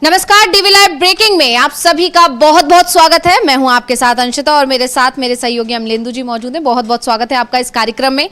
नमस्कार, DV live breaking में आप सभी का बहुत बहुत स्वागत है। मैं हूं आपके साथ अंशिता और मेरे साथ मेरे सहयोगी अमलेंदु जी मौजूद हैं। बहुत बहुत स्वागत है आपका इस कार्यक्रम में।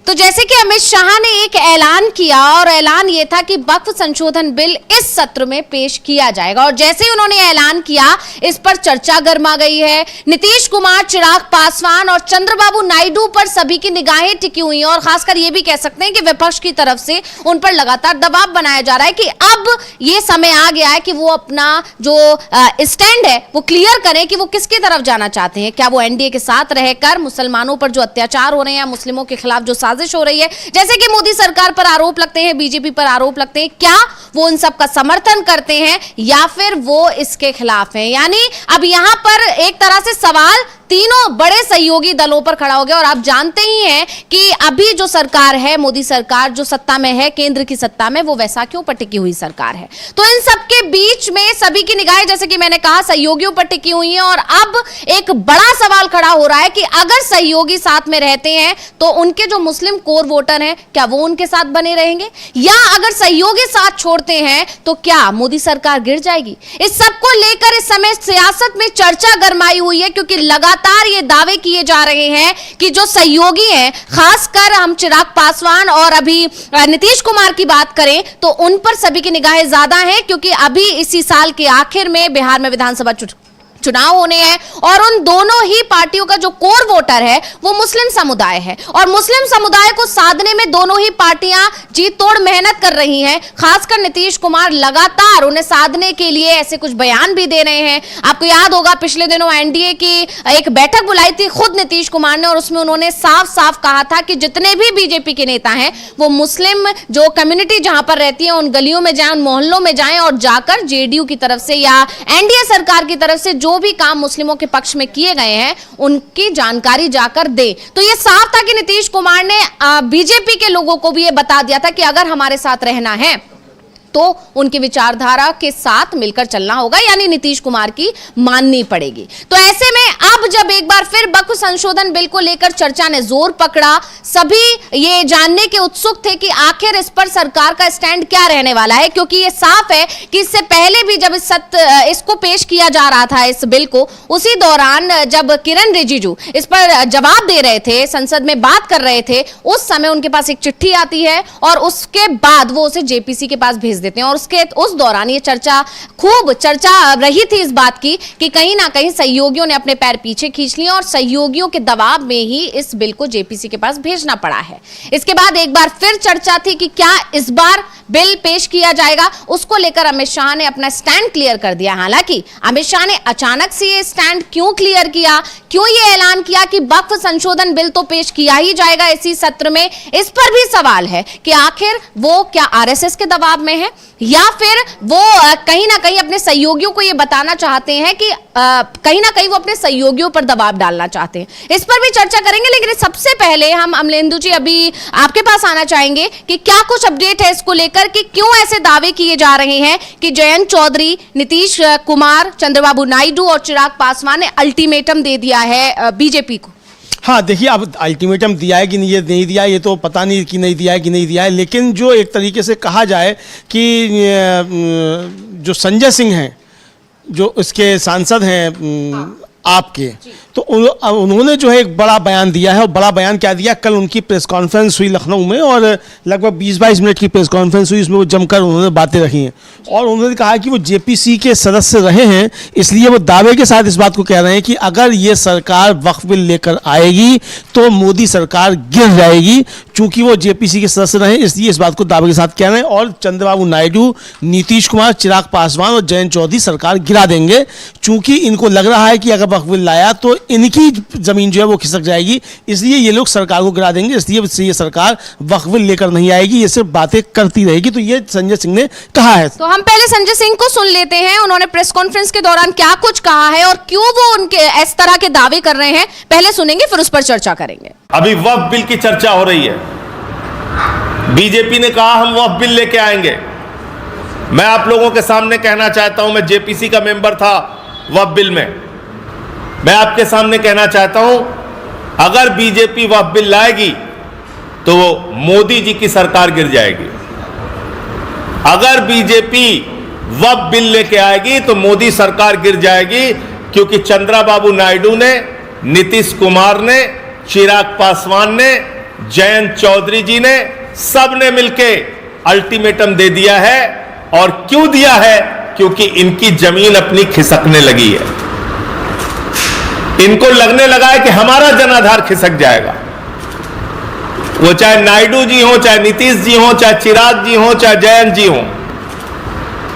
तो जैसे कि अमित शाह ने एक ऐलान किया और ऐलान ये था कि वक्फ संशोधन बिल इस सत्र में पेश किया जाएगा और जैसे ही उन्होंने ऐलान किया इस पर चर्चा गर्मा गई है। नीतीश कुमार, चिराग पासवान और चंद्रबाबू नायडू पर सभी की निगाहें टिकी हुई हैं और खासकर ये भी कह सकते हैं कि विपक्ष की तरफ से उन पर लगातार दबाव बनाया जा रहा है कि अब ये समय आ गया है कि वो अपना जो स्टैंड है वो क्लियर करें कि वो किसकी तरफ जाना चाहते हैं। क्या वो एनडीए के साथ रहकर मुसलमानों पर जो अत्याचार हो रहे हैं, मुस्लिमों के खिलाफ जो साजिश हो रही है, जैसे कि मोदी सरकार पर आरोप लगते हैं, बीजेपी पर आरोप लगते हैं, क्या वो उन सब का समर्थन करते हैं या फिर वो इसके खिलाफ हैं। यानी अब यहां पर एक तरह से सवाल तीनों बड़े सहयोगी दलों पर खड़ा हो गया और आप जानते ही हैं कि अभी जो सरकार है, मोदी सरकार जो सत्ता में है, केंद्र की सत्ता में, वो वैसा क्यों पर टिकी हुई सरकार है। तो इन सबके बीच में सभी की निगाहें, जैसे कि मैंने कहा, सहयोगियों पर टिकी हुई हैं और अब एक बड़ा सवाल खड़ा हो रहा है कि अगर सहयोगी साथ में रहते हैं तो उनके जो मुस्लिम कोर वोटर हैं क्या वो उनके साथ बने रहेंगे, या अगर सहयोगी साथ छोड़ते हैं तो क्या मोदी सरकार गिर जाएगी। इस सबको लेकर इस समय सियासत में चर्चा गरमाई हुई है क्योंकि लगातार ये दावे किए जा रहे हैं कि जो सहयोगी हैं, खासकर हम चिराग पासवान और अभी नीतीश कुमार की बात करें तो उन पर सभी की निगाहें ज्यादा हैं क्योंकि अभी इसी साल के आखिर में बिहार में विधानसभा चुनाव होने हैं और उन दोनों ही पार्टियों का जो कोर वोटर है वो मुस्लिम समुदाय है और मुस्लिम समुदाय को साधने में दोनों ही पार्टियां जी तोड़ मेहनत कर रही हैं। खासकर नीतीश कुमार लगातार उन्हें साधने के लिए ऐसे कुछ बयान भी दे रहे हैं। आपको याद होगा पिछले दिनों एनडीए की एक बैठक बुलाई थी खुद नीतीश कुमार ने और उसमें उन्होंने साफ साफ कहा था कि जितने भी बीजेपी के नेता हैं वो मुस्लिम जो कम्युनिटी जहां पर रहती है उन गलियों में जाएं, उन मोहल्लों में जाएं और जाकर जेडीयू की तरफ से या एनडीए सरकार की तरफ से जो भी काम मुस्लिमों के पक्ष में किए गए हैं उनकी जानकारी जाकर दे। तो यह साफ था कि नीतीश कुमार ने बीजेपी के लोगों को भी यह बता दिया था कि अगर हमारे साथ रहना है तो उनकी विचारधारा के साथ मिलकर चलना होगा, यानी नीतीश कुमार की माननी पड़ेगी। तो ऐसे में अब जब एक बार फिर वक्फ संशोधन बिल को लेकर चर्चा ने जोर पकड़ा, सभी ये जानने के उत्सुक थे कि आखिर इस पर सरकार का स्टैंड क्या रहने वाला है, क्योंकि ये साफ है कि इससे पहले भी जब इसको पेश किया जा रहा था इस बिल को, उसी दौरान जब किरण रिजिजू इस पर जवाब दे रहे थे, संसद में बात कर रहे थे, उस समय उनके पास एक चिट्ठी आती है और उसके बाद वो उसे जेपीसी के पास भेज देते हैं और उस दौरान ये खूब चर्चा रही थी इस बात की कि कहीं ना कहीं सहयोगियों ने अपने पैर पीछे खींच लिए और सहयोगियों के दबाव में ही इस बिल को जेपीसी के पास भेजना पड़ा है। इसके बाद एक बार फिर चर्चा थी कि क्या इस बार बिल पेश किया जाएगा, उसको लेकर अमित शाह ने अपना स्टैंड क्लियर कर दिया। हालांकि अमित शाह ने अचानक से ये स्टैंड क्यों क्लियर किया, क्यों ये ऐलान किया कि वक्फ संशोधन बिल तो पेश किया ही जाएगा इसी सत्र में, इस पर भी सवाल है कि आखिर वो क्या आरएसएस के दबाव में है या फिर वो कहीं ना कहीं अपने सहयोगियों को ये बताना चाहते हैं कि कहीं ना कहीं वो अपने सहयोगियों पर दबाव डालना चाहते हैं। इस पर भी चर्चा करेंगे, लेकिन सबसे पहले हम अमलेंदु जी अभी आपके पास आना चाहेंगे कि क्या कुछ अपडेट है इसको लेकर कि क्यों ऐसे दावे किए जा रहे हैं कि जयंत चौधरी, नीतीश कुमार, चंद्रबाबू नायडू और चिराग पासवान ने अल्टीमेटम दे दिया है बीजेपी को। हाँ, देखिए, अब अल्टीमेटम दिया है कि नहीं दिया ये तो पता नहीं कि नहीं दिया है कि नहीं दिया है, लेकिन जो एक तरीके से कहा जाए कि जो संजय सिंह हैं, जो इसके सांसद हैं आपके, तो उन्होंने जो है एक बड़ा बयान दिया है। और बड़ा बयान क्या दिया, कल उनकी प्रेस कॉन्फ्रेंस हुई लखनऊ में और लगभग 20-22 मिनट की प्रेस कॉन्फ्रेंस हुई, इसमें वो जमकर उन्होंने बातें रखी हैं और उन्होंने कहा कि वो जेपीसी के सदस्य रहे हैं, इसलिए वो दावे के साथ इस बात को कह रहे हैं कि अगर ये सरकार वक्फ बिल लेकर आएगी तो मोदी सरकार गिर जाएगी। चूंकि वो जेपीसी के सदस्य रहे इसलिए इस बात को दावे के साथ कह रहे हैं और चंद्रबाबू नायडू, नीतीश कुमार, चिराग पासवान और जयंत चौधरी सरकार गिरा देंगे। चूंकि इनको लग रहा है कि अगर वक्फ बिल लाया तो इनकी जमीन जो है वो खिसक जाएगी, इसलिए ये लोग सरकार को गिरा देंगे, इसलिए ये सरकार वक्फ बिल लेकर नहीं आएगी, ये सिर्फ बातें करती रहेगी। तो ये संजय सिंह ने कहा है। तो हम पहले संजय सिंह को सुन लेते हैं, उन्होंने प्रेस कॉन्फ्रेंस के दौरान क्या कुछ कहा है और क्यों वो उनके इस तरह के दावे कर रहे हैं, पहले सुनेंगे फिर उस पर चर्चा करेंगे। अभी वक्फ बिल की चर्चा हो रही है, बीजेपी ने कहा हम वक्फ बिल लेके आएंगे। मैं आप लोगों के सामने कहना चाहता हूं, मैं जेपीसी का मेंबर था वक्फ बिल में, मैं आपके सामने कहना चाहता हूं अगर बीजेपी वक्फ बिल लाएगी तो मोदी जी की सरकार गिर जाएगी। अगर बीजेपी वक्फ बिल लेके आएगी तो मोदी सरकार गिर जाएगी, क्योंकि चंद्रबाबू नायडू ने, नीतीश कुमार ने, चिराग पासवान ने, जयंत चौधरी जी ने, सब ने मिलके अल्टीमेटम दे दिया है। और क्यों दिया है? क्योंकि इनकी जमीन अपनी खिसकने लगी है। इनको लगने लगा है कि हमारा जनाधार खिसक जाएगा। वो चाहे नायडू जी हो, चाहे नीतीश जी हो, चाहे चिराग जी हो, चाहे जयंत जी हो,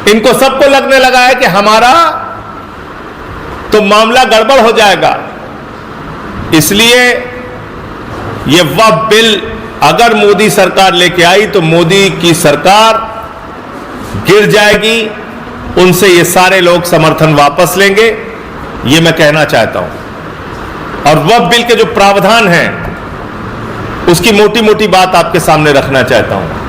इनको सबको लगने लगा है कि हमारा तो मामला गड़बड़ हो जाएगा। इसलिए ये वक्फ बिल अगर मोदी सरकार लेके आई तो मोदी की सरकार गिर जाएगी, उनसे ये सारे लोग समर्थन वापस लेंगे, ये मैं कहना चाहता हूं। और वक्फ बिल के जो प्रावधान हैं उसकी मोटी मोटी बात आपके सामने रखना चाहता हूं।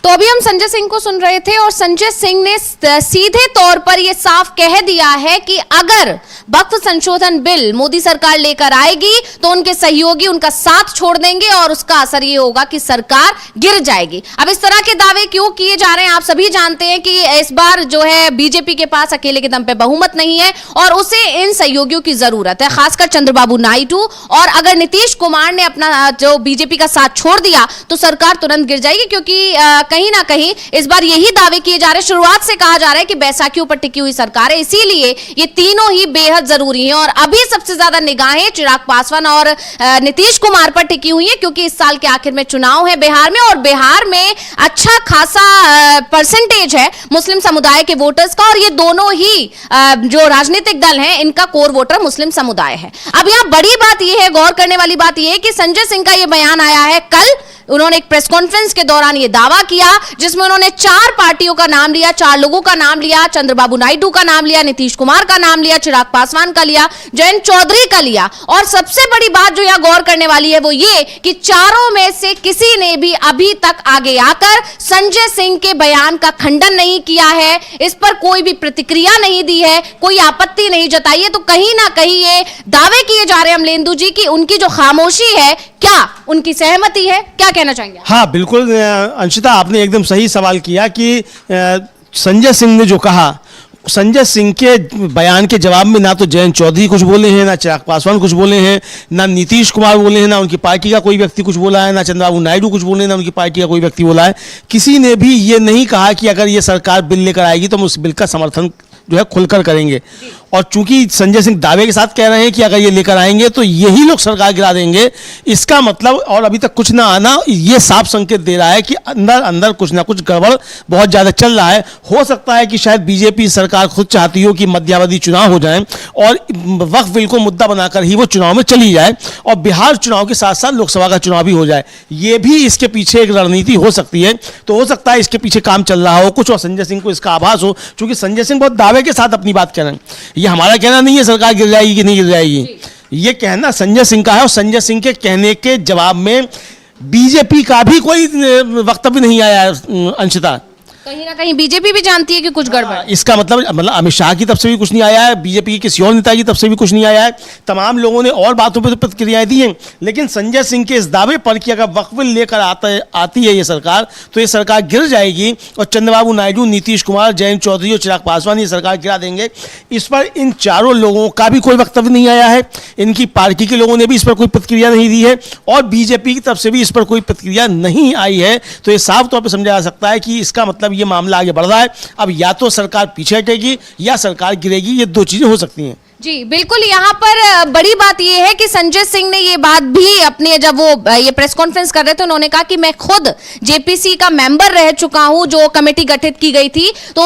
तो अभी हम संजय सिंह को सुन रहे थे और संजय सिंह ने सीधे तौर पर यह साफ कह दिया है कि अगर वक्फ संशोधन बिल मोदी सरकार लेकर आएगी तो उनके सहयोगी उनका साथ छोड़ देंगे और उसका असर ये होगा कि सरकार गिर जाएगी। अब इस तरह के दावे क्यों किए जा रहे हैं? आप सभी जानते हैं कि इस बार जो है बीजेपी के पास अकेले के दम पे बहुमत नहीं है और उसे इन सहयोगियों की जरूरत है, खासकर चंद्रबाबू नायडू। और अगर नीतीश कुमार ने अपना जो बीजेपी का साथ छोड़ दिया तो सरकार तुरंत गिर जाएगी, क्योंकि कहीं ना कहीं इस बार यही दावे किए जा रहे हैं। शुरुआत से कहा जा रहा है कि बैसाखियों पर टिकी हुई सरकार है, इसीलिए ये तीनों ही बेहद जरूरी हैं। और अभी सबसे ज्यादा निगाहें चिराग पासवान और नीतीश कुमार पर टिकी हुई है, क्योंकि इस साल के आखिर में चुनाव है बिहार में और बिहार में अच्छा खासा परसेंटेज है मुस्लिम समुदाय के वोटर्स का। और ये दोनों ही जो राजनीतिक दल हैं इनका कोर वोटर मुस्लिम समुदाय है। अब यहां बड़ी बात यह है, गौर करने वाली बात यह है कि संजय सिंह का यह बयान आया है कल। उन्होंने एक प्रेस कॉन्फ्रेंस के दौरान यह दावा किया जिसमें उन्होंने 4 पार्टियों का नाम लिया, 4 लोगों का नाम लिया, चंद्रबाबू नायडू का नाम लिया, नीतीश कुमार का नाम लिया, चिराग पासवान का लिया, जयंत चौधरी का लिया। और सबसे बड़ी बात जो यहां गौर करने वाली है वो ये कि चारों में से किसी ने भी अभी तक आगे आकर संजय सिंह के बयान का खंडन नहीं किया है, इस पर कोई भी प्रतिक्रिया नहीं दी है, कोई आपत्ति नहीं जताई है। तो कहीं ना कहीं ये दावे किए जा रहे हैं अमलेंदु जी की उनकी जो खामोशी है, क्या उनकी सहमति है? क्या कहना चाहेंगे? हाँ बिल्कुल अंशिता, आपने एकदम सही सवाल किया कि संजय सिंह ने जो कहा, संजय सिंह के बयान के जवाब में ना तो जयंत चौधरी कुछ बोले हैं, ना चिराग पासवान कुछ बोले हैं, ना नीतीश कुमार बोले हैं, ना उनकी पार्टी का कोई व्यक्ति कुछ बोला है, ना चंद्रबाबू नायडू कुछ बोले हैं, ना उनकी पार्टी का कोई व्यक्ति बोला है। किसी ने भी ये नहीं कहा कि अगर ये सरकार बिल लेकर आएगी तो हम उस बिल का समर्थन जो है खुलकर करेंगे। और चूंकि संजय सिंह दावे के साथ कह रहे हैं कि अगर ये लेकर आएंगे तो यही लोग सरकार गिरा देंगे, इसका मतलब और अभी तक कुछ ना आना ये साफ संकेत दे रहा है कि अंदर अंदर कुछ ना कुछ गड़बड़ बहुत ज़्यादा चल रहा है। हो सकता है कि शायद बीजेपी सरकार खुद चाहती हो कि मध्यावधि चुनाव हो जाए और वक्फ बिल को मुद्दा बनाकर ही वो चुनाव में चली जाए और बिहार चुनाव के साथ साथ लोकसभा का चुनाव भी हो जाए। ये भी इसके पीछे एक रणनीति हो सकती है। तो हो सकता है इसके पीछे काम चल रहा हो कुछ और संजय सिंह को इसका आभास हो, क्योंकि संजय सिंह बहुत दावे के साथ अपनी बात कह रहे हैं। ये हमारा कहना नहीं है सरकार गिर जाएगी कि नहीं गिर जाएगी, ये कहना संजय सिंह का है। और संजय सिंह के कहने के जवाब में बीजेपी का भी कोई वक्तव्य नहीं आया अंशिता। कहीं ना कहीं बीजेपी भी जानती है कि कुछ गड़बड़ है। इसका मतलब अमित शाह की तरफ से भी कुछ नहीं आया है, बीजेपी के किसी और नेता की तरफ से भी कुछ नहीं आया है। तमाम लोगों ने और बातों पर तो प्रतिक्रियाएं दी हैं, लेकिन संजय सिंह के इस दावे पर कि अगर वक्फ बिल लेकर आती है ये सरकार तो ये सरकार गिर जाएगी और चंद्रबाबू नायडू, नीतीश कुमार, जयंत चौधरी और चिराग पासवान ये सरकार गिरा देंगे, इस पर इन चारों लोगों का भी कोई वक्तव्य नहीं आया है। इनकी पार्टी के लोगों ने भी इस पर कोई प्रतिक्रिया नहीं दी है और बीजेपी की तरफ से भी इस पर कोई प्रतिक्रिया नहीं आई है। तो ये साफ तौर पर समझा जा सकता है कि इसका मतलब ये मामला आगे बढ़ रहा है। अब या तो सरकार पीछे हटेगी या सरकार गिरेगी, ये 2 चीजें हो सकती हैं। जी बिल्कुल, यहाँ पर बड़ी बात यह है कि संजय सिंह ने ये बात भी अपने जब वो ये प्रेस कॉन्फ्रेंस कर रहे थे उन्होंने कहा कि मैं खुद जेपीसी का मेंबर रह चुका हूं, जो कमेटी गठित की गई थी, तो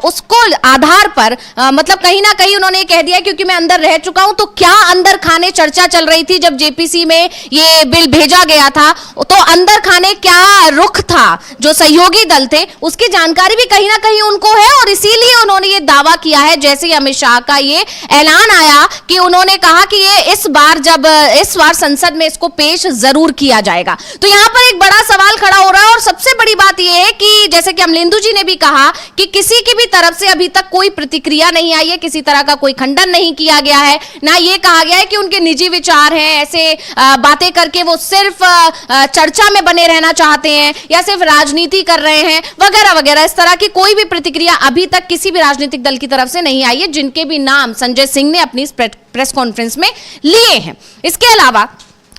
उसको आधार पर मतलब कहीं ना कहीं उन्होंने कह दिया क्योंकि मैं अंदर रह चुका हूं। तो क्या अंदर खाने चर्चा चल रही थी जब जेपीसी में ये बिल भेजा गया था, तो अंदर खाने क्या रुख था, जो सहयोगी दल थे उसकी जानकारी भी कहीं ना कहीं उनको है और इसीलिए उन्होंने ये दावा किया है जैसे अमित शाह का ये ऐलान आया कि उन्होंने कहा कि ये इस बार संसद में इसको पेश जरूर किया जाएगा। तो यहाँ पर एक बड़ा सवाल खड़ा हो रहा है और सबसे बड़ी बात यह है कि जैसे कि अमलेंदु जी ने भी कहा कि किसी की भी तरफ से अभी तक कोई प्रतिक्रिया नहीं आई है, किसी तरह का कोई खंडन नहीं किया गया है, ना ये कहा गया है कि उनके निजी विचार हैं, ऐसे बातें करके वो सिर्फ चर्चा में बने रहना चाहते हैं या सिर्फ राजनीति कर रहे हैं वगैरह वगैरह। इस तरह की कोई भी प्रतिक्रिया अभी तक किसी भी राजनीतिक दल की तरफ से नहीं आई है, जिनके भी नाम संजय सिंह ने अपनी प्रेस कॉन्फ्रेंस में लिए हैं। इसके अलावा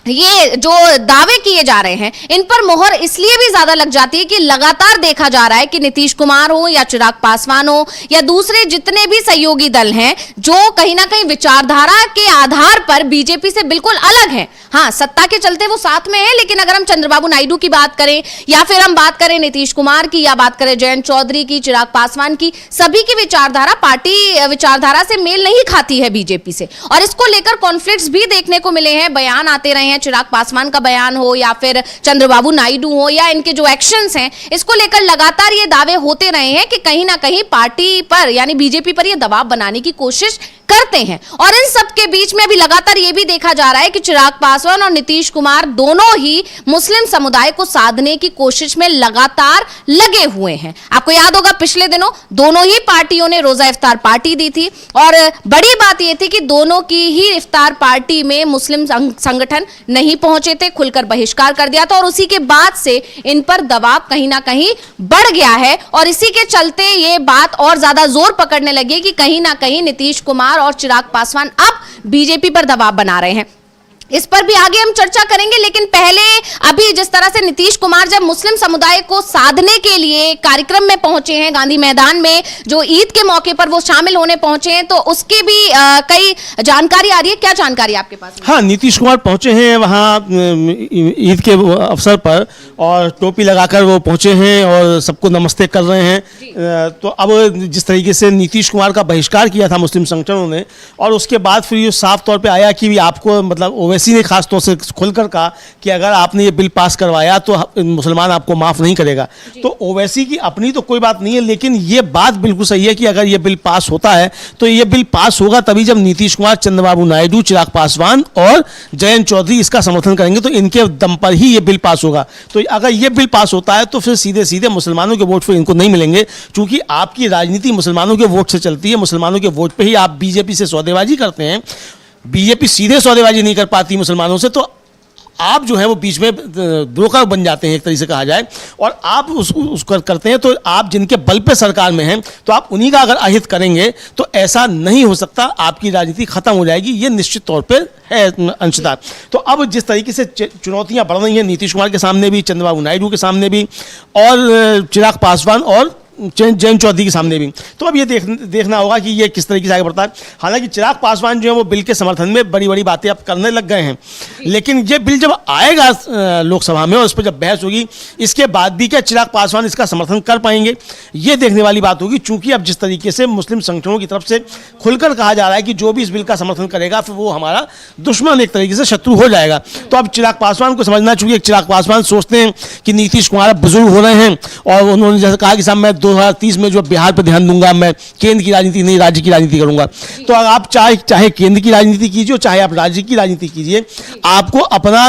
ये जो दावे किए जा रहे हैं इन पर मोहर इसलिए भी ज्यादा लग जाती है कि लगातार देखा जा रहा है कि नीतीश कुमार हो या चिराग पासवान हो या दूसरे जितने भी सहयोगी दल हैं जो कहीं ना कहीं विचारधारा के आधार पर बीजेपी से बिल्कुल अलग हैं। हाँ, सत्ता के चलते वो साथ में है, लेकिन अगर हम चंद्रबाबू नायडू की बात करें या फिर हम बात करें नीतीश कुमार की या बात करें जयंत चौधरी की, चिराग पासवान की, सभी की विचारधारा पार्टी विचारधारा से मेल नहीं खाती है बीजेपी से। और इसको लेकर कॉन्फ्लिक्ट्स भी देखने को मिले हैं, बयान आते रहे हैं, चिराग पासवान का बयान हो या फिर चंद्रबाबू नायडू हो या इनके जो एक्शंस हैं, इसको लेकर लगातार ये दावे होते रहे हैं कि कहीं ना कहीं पार्टी पर यानी बीजेपी पर ये दबाव बनाने की कोशिश करते हैं। और इन सब के बीच में अभी लगातार ये भी देखा जा रहा है कि चिराग पासवान और नीतीश कुमार दोनों ही मुस्लिम समुदाय को साधने की कोशिश में लगातार लगे हुए हैं। आपको याद होगा पिछले दिनों दोनों ही पार्टियों ने रोजा इफ्तार पार्टी दी थी और बड़ी बात यह थी कि दोनों की ही इफ्तार पार्टी में मुस्लिम संगठन नहीं पहुंचे थे, खुलकर बहिष्कार कर दिया था और उसी के बाद से इन पर दबाव कहीं ना कहीं बढ़ गया है। और इसी के चलते ये बात और ज्यादा जोर पकड़ने लगी कि कहीं ना कहीं नीतीश कुमार और चिराग पासवान अब बीजेपी पर दबाव बना रहे हैं। इस पर भी आगे हम चर्चा करेंगे, लेकिन पहले अभी जिस तरह से नीतीश कुमार जब मुस्लिम समुदाय को साधने के लिए कार्यक्रम में पहुंचे हैं, गांधी मैदान में जो ईद के मौके पर वो शामिल होने पहुंचे हैं, तो उसकी भी कई जानकारी आ रही है। क्या जानकारी आपके पास? हाँ, नीतीश कुमार पहुंचे हैं वहाँ ईद के अवसर पर और टोपी लगाकर वो पहुंचे हैं और सबको नमस्ते कर रहे हैं। तो अब जिस तरीके से नीतीश कुमार का बहिष्कार किया था मुस्लिम संगठनों ने और उसके बाद फिर ये साफ तौर पे आया कि आपको मतलब ओवैसी ने खास तौर से खुलकर कहा कि अगर आपने ये बिल पास करवाया तो मुसलमान आपको माफ़ नहीं करेगा। तो ओवैसी की अपनी तो कोई बात नहीं है, लेकिन ये बात बिल्कुल सही है कि अगर ये बिल पास होता है तो ये बिल पास होगा तभी जब नीतीश कुमार, चंद्रबाबू नायडू, चिराग पासवान और जयंत चौधरी इसका समर्थन करेंगे, तो इनके दम पर ही ये बिल पास होगा। तो अगर ये बिल पास होता है तो फिर सीधे सीधे मुसलमानों के वोट फिर इनको नहीं मिलेंगे, क्योंकि आपकी राजनीति मुसलमानों के वोट से चलती है। मुसलमानों के वोट पे ही आप बीजेपी से सौदेबाजी करते हैं। बीजेपी सीधे सौदेबाजी नहीं कर पाती मुसलमानों से, तो आप जो है वो बीच में ब्रोकर बन जाते हैं एक तरीके से कहा जाए, और आप उसको करते हैं। तो आप जिनके बल पे सरकार में हैं तो आप उन्हीं का अगर अहित करेंगे तो ऐसा नहीं हो सकता, आपकी राजनीति खत्म हो जाएगी, ये निश्चित तौर पे है अंशतः। तो अब जिस तरीके से चुनौतियां बढ़ रही हैं नीतीश कुमार के सामने भी, चंद्रबाबू नायडू के सामने भी और चिराग पासवान और जयंत चौधरी के सामने भी, तो अब ये देखना होगा कि ये किस तरीके से आगे बढ़ता है। हालांकि चिराग पासवान जो है वो बिल के समर्थन में बड़ी बड़ी बातें अब करने लग गए हैं, लेकिन ये बिल जब आएगा लोकसभा में और उस पर जब बहस होगी, इसके बाद भी क्या चिराग पासवान इसका समर्थन कर पाएंगे, ये देखने वाली बात होगी। चूंकि अब जिस तरीके से मुस्लिम संगठनों की तरफ से खुलकर कहा जा रहा है कि जो भी इस बिल का समर्थन करेगा फिर वो हमारा दुश्मन, एक तरीके से शत्रु हो जाएगा। तो अब चिराग पासवान को समझना चाहिए। चिराग पासवान सोचते हैं कि नीतीश कुमार बुजुर्ग हो रहे हैं और उन्होंने जैसे कहा कि साहब मैं 2030 में जो बिहार पर ध्यान दूंगा, मैं केंद्र की राजनीति नहीं राज्य की राजनीति करूंगा। तो अगर आप चाहे केंद्र की राजनीति कीजिए, चाहे आप राज्य की राजनीति कीजिए, आपको अपना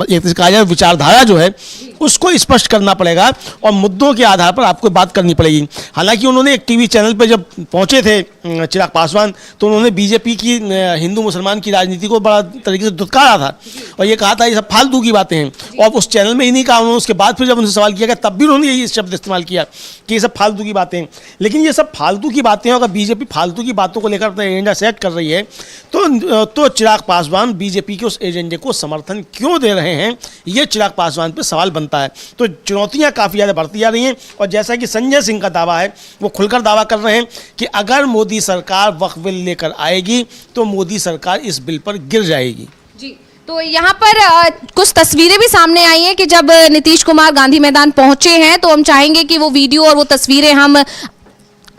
एक कहा जाए विचारधारा जो है उसको स्पष्ट करना पड़ेगा और मुद्दों के आधार पर आपको बात करनी पड़ेगी। हालांकि उन्होंने एक टीवी चैनल पर जब पहुंचे थे चिराग पासवान, तो उन्होंने बीजेपी की हिंदू मुसलमान की राजनीति को बड़ा तरीके से दुत्कारा था और ये कहा था ये सब फालतू की बातें हैं। और उस चैनल में ही नहीं कहा उन्होंने, उसके बाद फिर जब उनसे सवाल किया गया तब भी उन्होंने यही शब्द इस्तेमाल किया कि ये सब फालतू की बातें हैं। लेकिन ये सब फालतू की बातें हैं, अगर बीजेपी फालतू की बातों को लेकर अपना एजेंडा सेट कर रही है तो चिराग पासवान बीजेपी के उस एजेंडे को समर्थन क्यों दे रहे हैं, ये चिराग पासवान पर सवाल बनता है। तो चुनौतियां काफ़ी ज़्यादा बढ़ती जा रही हैं और जैसा कि संजय सिंह का दावा है, वो खुलकर दावा कर रहे हैं कि अगर मोदी सरकार वक्फ बिल लेकर आएगी तो मोदी सरकार इस बिल पर गिर जाएगी। जी, तो यहाँ पर कुछ तस्वीरें भी सामने आई हैं कि जब नीतीश कुमार गांधी मैदान पहुंचे हैं, तो हम चाहेंगे कि वो वीडियो और वो तस्वीरें हम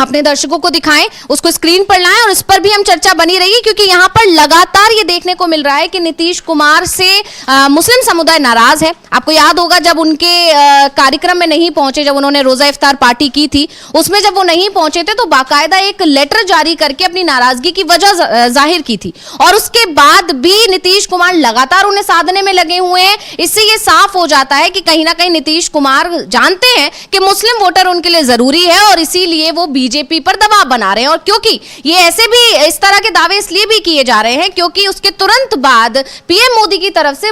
अपने दर्शकों को दिखाएं, उसको स्क्रीन पर लाएं और इस पर भी हम चर्चा बनी रही, क्योंकि यहाँ पर लगातार ये देखने को मिल रहा है कि नीतीश कुमार से मुस्लिम समुदाय नाराज है। आपको याद होगा जब उनके कार्यक्रम में नहीं पहुंचे, जब उन्होंने रोजा इफ्तार पार्टी की थी, उसमें जब वो नहीं पहुंचे थे तो बाकायदा एक लेटर जारी करके अपनी नाराजगी की वजह जाहिर की थी, और उसके बाद भी नीतीश कुमार लगातार उन्हें साधने में लगे हुए हैं। इससे ये साफ हो जाता है कि कहीं ना कहीं नीतीश कुमार जानते हैं कि मुस्लिम वोटर उनके लिए जरूरी है और इसीलिए वो बीजेपी पर दबाव बना रहे हैं। और क्योंकि ये ऐसे भी इस तरह के दावे इसलिए भी किए जा रहे हैं क्योंकि उसके तुरंत बाद पीएम मोदी की तरफ से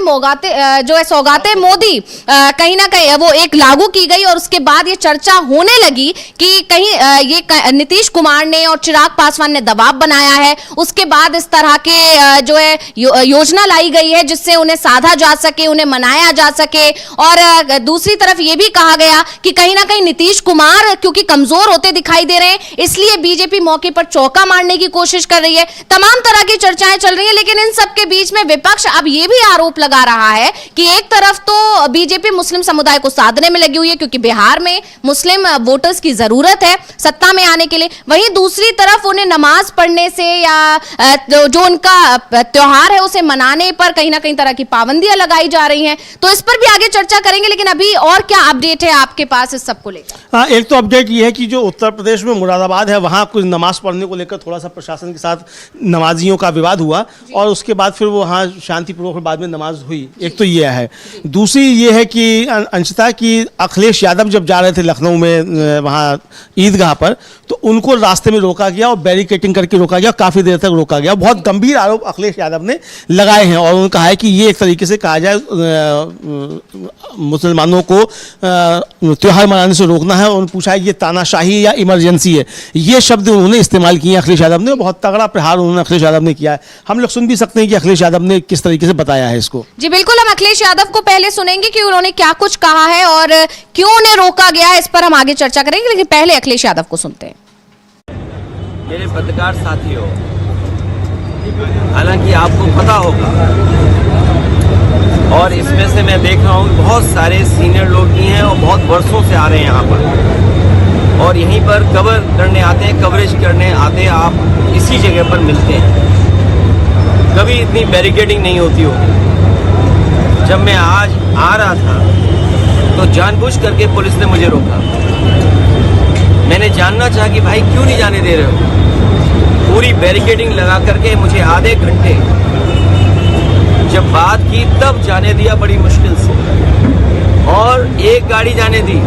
सौगाते मोदी कहीं ना कहीं वो एक लागू की गई, और उसके बाद ये चर्चा होने लगी कि कहीं ये नीतीश कुमार ने और चिराग पासवान ने दबाव बनाया है। उसके बाद इस तरह के जो है योजना लाई गई है जिससे उन्हें साधा जा सके, उन्हें मनाया जा सके। और दूसरी तरफ ये भी कहा गया कि कहीं ना कहीं नीतीश कुमार क्योंकि कमजोर होते दिखाई दे रहे हैं, इसलिए बीजेपी मौके पर चौका मारने की कोशिश कर रही है। तमाम तरह की चर्चाएं चल रही है, लेकिन इन सब के बीच में विपक्ष अब ये भी आरोप लगा रहा है कि एक तरफ तो बीजेपी मुस्लिम समुदाय को साधने में लगी हुई है क्योंकि बिहार में मुस्लिम वोटर्स की जरूरत है सत्ता में आने के लिए, वहीं दूसरी तरफ उन्हें नमाज पढ़ने से या जो उनका त्योहार है उसे मनाने पर कहीं ना कहीं तरह की पाबंदियां लगाई जा रही हैं। तो इस पर भी आगे चर्चा करेंगे, लेकिन अभी और क्या अपडेट है आपके पास इस सबको लेकर? हाँ, एक तो अपडेट ये है कि जो उत्तर प्रदेश में मुरादाबाद है वहाँ कुछ नमाज पढ़ने को लेकर थोड़ा सा प्रशासन के साथ नमाजियों का विवाद हुआ और उसके बाद फिर वो वहाँ शांतिपूर्वक बाद में नमाज हुई। एक तो ये है। दूसरी ये है कि अंशिता की अखिलेश यादव जब जा रहे थे लखनऊ में वहाँ ईदगाह पर, तो उनको रास्ते में रोका गया और बैरिकेटिंग करके रोका गया, काफ़ी देर तक रोका गया। बहुत गंभीर आरोप अखिलेश यादव ने लगाए हैं और उन्होंने कहा है कि ये एक तरीके से कहा जाए मुसलमानों को त्यौहार मनाने से रोकना है। उन्होंने पूछा है ये तानाशाही या इमरजेंसी है, ये शब्द उन्होंने इस्तेमाल किए अखिलेश यादव ने। बहुत तगड़ा प्रहार उन्होंने अखिलेश यादव ने किया है। हम लोग सुन भी सकते हैं कि अखिलेश यादव ने किस तरीके से बताया है इसको। जी बिल्कुल, हम अखिलेश यादव को पहले सुनेंगे कि उन्होंने क्या कुछ कहा है और क्यों उन्हें रोका गया, इस पर हम आगे चर्चा करेंगे, लेकिन पहले अखिलेश यादव को सुनते हैं। मेरे पत्रकार साथियों, हालांकि आपको पता होगा और इसमें से मैं देख रहा हूँ बहुत सारे सीनियर लोग ही हैं और बहुत वर्षों से आ रहे हैं यहाँ पर और यहीं पर कवर करने आते हैं, कवरेज करने आते हैं। आप इसी जगह पर मिलते हैं, कभी इतनी बैरिकेडिंग नहीं होती होगी। जब मैं आज आ रहा था तो जानबूझ करके पुलिस ने मुझे रोका। मैंने जानना चाहा कि भाई क्यों नहीं जाने दे रहे हो। पूरी बैरिकेडिंग लगा करके मुझे आधे घंटे जब बात की तब जाने दिया बड़ी मुश्किल से, और एक गाड़ी जाने दी।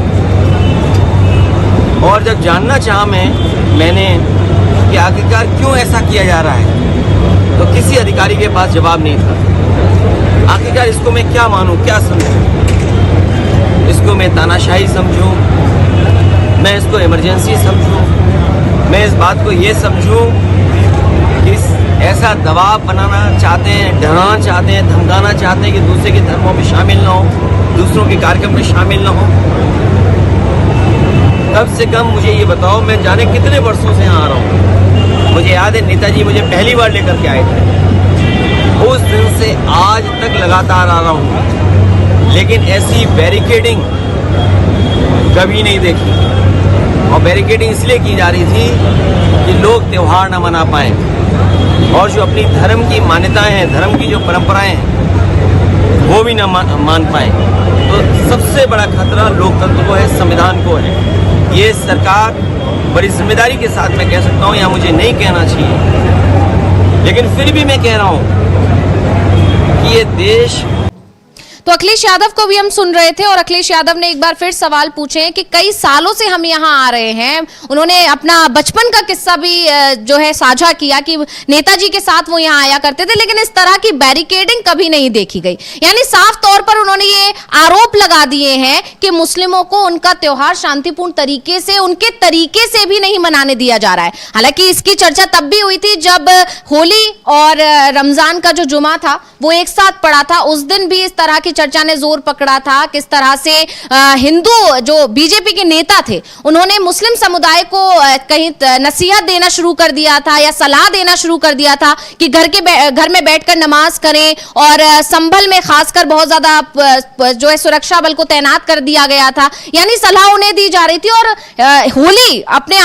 और जब जानना चाहा मैंने कि आखिरकार क्यों ऐसा किया जा रहा है, तो किसी अधिकारी के पास जवाब नहीं था। आखिरकार इसको मैं क्या मानूं, क्या समझूं? इसको मैं तानाशाही समझूं, मैं इसको इमरजेंसी समझूं, मैं इस बात को ये समझूं कि ऐसा दबाव बनाना चाहते हैं, डराना चाहते हैं, धमकाना चाहते हैं कि दूसरे के धर्मों में शामिल ना हो, दूसरों के कार्यक्रम में शामिल ना हो। कम से कम मुझे ये बताओ, मैं जाने कितने वर्षों से यहाँ आ रहा हूँ। मुझे याद है नेताजी मुझे पहली बार लेकर के आए थे, उस दिन से आज तक लगातार आ रहा हूँ, लेकिन ऐसी बैरिकेडिंग कभी नहीं देखी। और बैरिकेडिंग इसलिए की जा रही थी कि लोग त्यौहार ना मना पाएँ और जो अपनी धर्म की मान्यताएं हैं, धर्म की जो परंपराएं हैं, वो भी ना मान पाएँ। तो सबसे बड़ा खतरा लोकतंत्र को है, संविधान को है। ये सरकार बड़ी जिम्मेदारी के साथ मैं कह सकता हूँ, या मुझे नहीं कहना चाहिए, लेकिन फिर भी मैं कह रहा हूँ कि ये देश। तो अखिलेश यादव को भी हम सुन रहे थे और अखिलेश यादव ने एक बार फिर सवाल पूछे हैं कि कई सालों से हम यहाँ आ रहे हैं। उन्होंने अपना बचपन का किस्सा भी जो है साझा किया कि नेताजी के साथ वो यहाँ आया करते थे, लेकिन इस तरह की बैरिकेडिंग कभी नहीं देखी गई। यानी साफ तौर पर उन्होंने ये आरोप लगा दिए हैं कि मुस्लिमों को उनका त्योहार शांतिपूर्ण तरीके से, उनके तरीके से भी नहीं मनाने दिया जा रहा है। हालांकि इसकी चर्चा तब भी हुई थी जब होली और रमजान का जो जुमा था वो एक साथ पड़ा था। उस दिन भी इस तरह की की चर्चा ने जोर पकड़ा था, किस तरह से हिंदू जो बीजेपी के नेता थे उन्होंने मुस्लिम समुदाय को कहीं नसीहत देना शुरू कर दिया था या सलाह देना शुरू कर दिया था कि घर में बैठकर नमाज करें, और संभल में खासकर बहुत ज्यादा जो है सुरक्षा बल को तैनात कर दिया गया था, यानी सलाह उन्हें दी जा रही थी। और होली अपने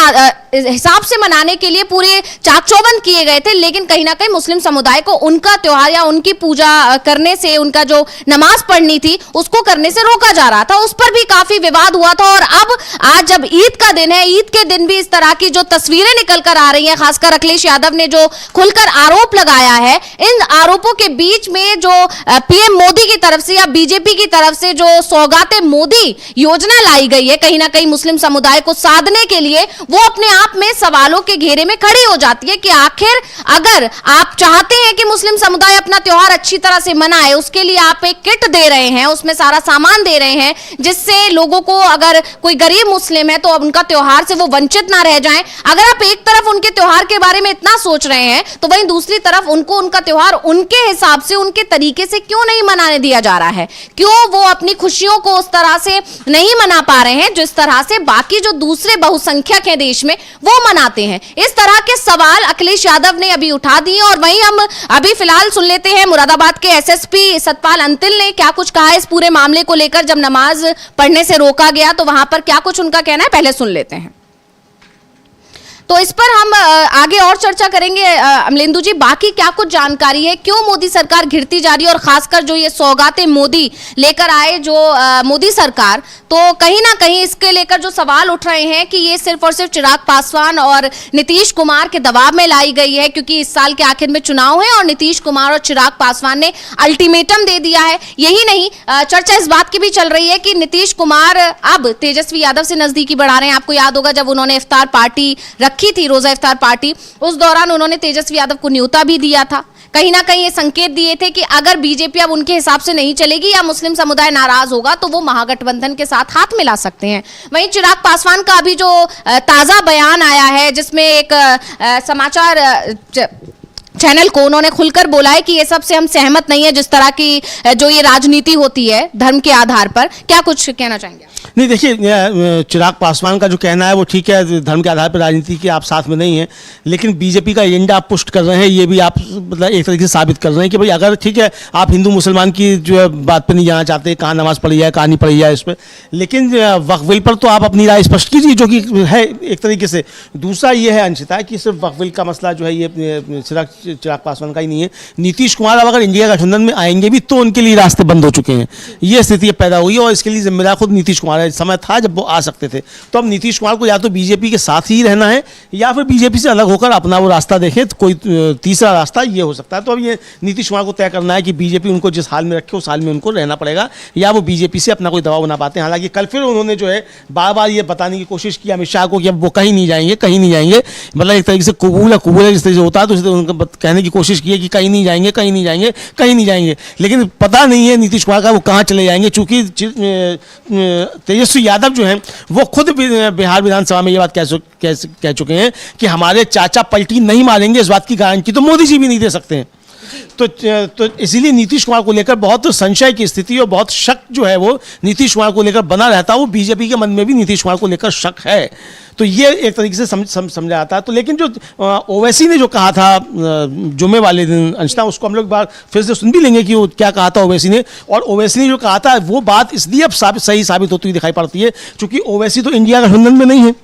हिसाब से मनाने के लिए पूरे चाक चौबंद किए गए थे, लेकिन कहीं ना कहीं मुस्लिम समुदाय को उनका त्योहार या उनकी पूजा करने से, उनका जो नमाज पढ़नी थी उसको करने से रोका जा रहा था। उस पर भी काफी विवाद हुआ था। और अब आज जब ईद का दिन है, ईद के दिन भी इस तरह की जो तस्वीरें निकल कर आ रही हैं, खासकर अखिलेश यादव ने जो खुलकर आरोप लगाया है, इन आरोपों के बीच में जो पीएम मोदी की तरफ से या बीजेपी की तरफ से जो सौगाते मोदी योजना लाई गई है, कहीं ना कहीं मुस्लिम समुदाय को साधने के लिए, वो अपने आप में सवालों के घेरे में खड़ी हो जाती है कि आखिर अगर आप चाहते हैं कि मुस्लिम समुदाय अपना त्योहार अच्छी तरह से मनाए, उसके लिए आप एक किट दे रहे हैं, उसमें सारा सामान दे रहे हैं, जिससे लोगों को, अगर कोई गरीब मुस्लिम है तो उनका त्योहार से वो वंचित ना रह जाएं। अगर आप एक तरफ उनके त्योहार के बारे में इतना सोच रहे हैं, तो वहीं दूसरी तरफ उनको उनका त्योहार उनके हिसाब से, उनके तरीके से क्यों नहीं मनाने दिया जा रहा है? क्यों वो अपनी खुशियों को उस तरह से नहीं मना पा रहे हैं जिस तरह से बाकी जो दूसरे बहुसंख्यक हैं देश में वो मनाते हैं? इस तरह के सवाल अखिलेश यादव ने अभी उठा दिए। और वहीं हम अभी फिलहाल सुन लेते हैं मुरादाबाद के एसएसपी सतपाल अंतिल ने क्या कुछ कहा इस पूरे मामले को लेकर। जब नमाज पढ़ने से रोका गया तो वहां पर क्या कुछ उनका कहना है, पहले सुन लेते हैं। तो इस पर हम आगे और चर्चा करेंगे। अमलेंदु जी, बाकी क्या कुछ जानकारी है, क्यों मोदी सरकार घिरती जा रही है? और खासकर जो ये सौगाते मोदी लेकर आए जो मोदी सरकार, तो कहीं ना कहीं इसके लेकर जो सवाल उठ रहे हैं कि ये सिर्फ और सिर्फ चिराग पासवान और नीतीश कुमार के दबाव में लाई गई है, क्योंकि इस साल के आखिर में चुनाव है और नीतीश कुमार और चिराग पासवान ने अल्टीमेटम दे दिया है। यही नहीं, चर्चा इस बात की भी चल रही है कि नीतीश कुमार अब तेजस्वी यादव से नजदीकी बढ़ा रहे हैं। आपको याद होगा जब उन्होंने इफ्तार पार्टी रखी थी, रोजा इफ्तार पार्टी, उस दौरान उन्होंने तेजस्वी यादव को न्योता भी दिया था। कहीं ना कहीं ये संकेत दिए थे कि अगर बीजेपी अब उनके हिसाब से नहीं चलेगी या मुस्लिम समुदाय नाराज होगा तो वो महागठबंधन के साथ हाथ मिला सकते हैं। वहीं चिराग पासवान का अभी जो ताजा बयान आया है, जिसमें एक समाचार चैनल को उन्होंने खुलकर बोला है कि ये सब से हम सहमत नहीं है, जिस तरह की जो ये राजनीति होती है धर्म के आधार पर। क्या कुछ कहना चाहेंगे? नहीं, देखिए, चिराग पासवान का जो कहना है वो ठीक है, धर्म के आधार पर राजनीति के आप साथ में नहीं है, लेकिन बीजेपी का एजेंडा आप पुष्ट कर रहे हैं, ये भी आप मतलब एक तरीके से साबित कर रहे हैं कि भाई अगर ठीक है आप हिंदू मुसलमान की जो है बात पर नहीं जाना चाहते, कहाँ नमाज पढ़ी जाए कहाँ नहीं पढ़ी जाए इस पर, लेकिन वक्फ बिल पर तो आप अपनी राय स्पष्ट कीजिए, जो कि है एक तरीके से। दूसरा ये है अंशिता कि सिर्फ वक्फ बिल का मसला जो है ये चिराग पासवान का ही नहीं है। नीतीश कुमार अब अगर इंडिया गठबंधन में आएंगे भी तो उनके लिए रास्ते बंद हो चुके हैं, ये स्थिति पैदा हुई है और इसके लिए जिम्मेदार खुद नीतीश कुमार है। समय था जब वो आ सकते थे, तो अब नीतीश कुमार को या तो बीजेपी के साथ ही रहना है या फिर बीजेपी से अलग होकर अपना वो रास्ता देखें, तो कोई तीसरा रास्ता ये हो सकता है। तो अब ये नीतीश कुमार को तय करना है कि बीजेपी उनको जिस हाल में रखे उस हाल में उनको रहना पड़ेगा, या वो बीजेपी से अपना कोई दबाव बना पाते हैं। हालांकि कल फिर उन्होंने जो है बार बार ये बताने की कोशिश की अमित शाह को कि अब वो कहीं नहीं जाएंगे, कहीं नहीं जाएंगे, मतलब एक तरीके से कबूल है जिस तरीके से होता है, तो इस उनको कहने की कोशिश की है कि कहीं नहीं जाएंगे, कहीं नहीं जाएंगे, कहीं नहीं जाएंगे। लेकिन पता नहीं है नीतीश कुमार का वो कहाँ चले जाएंगे, चूंकि तेजस्वी यादव जो है वो खुद बिहार विधानसभा में ये बात कह चुके हैं कि हमारे चाचा पलटी नहीं मारेंगे, इस बात की गारंटी तो मोदी जी भी नहीं दे सकते हैं। तो इसीलिए नीतीश कुमार को लेकर बहुत संशय की स्थिति और बहुत शक जो है वो नीतीश कुमार को लेकर बना रहता है। वो बीजेपी के मन में भी नीतीश कुमार को लेकर शक है, तो ये एक तरीके से समझा आता है। तो लेकिन जो ओवैसी ने जो कहा था जुम्मे वाले दिन अंशता, उसको हम लोग बार फिर से सुन भी लेंगे कि वो क्या कहा था ओवैसी ने। और ओवैसी ने जो कहा था वो बात इसलिए अब सही साबित होती हुई दिखाई पड़ती है क्योंकि ओवैसी तो इंडिया गठबंधन में नहीं है।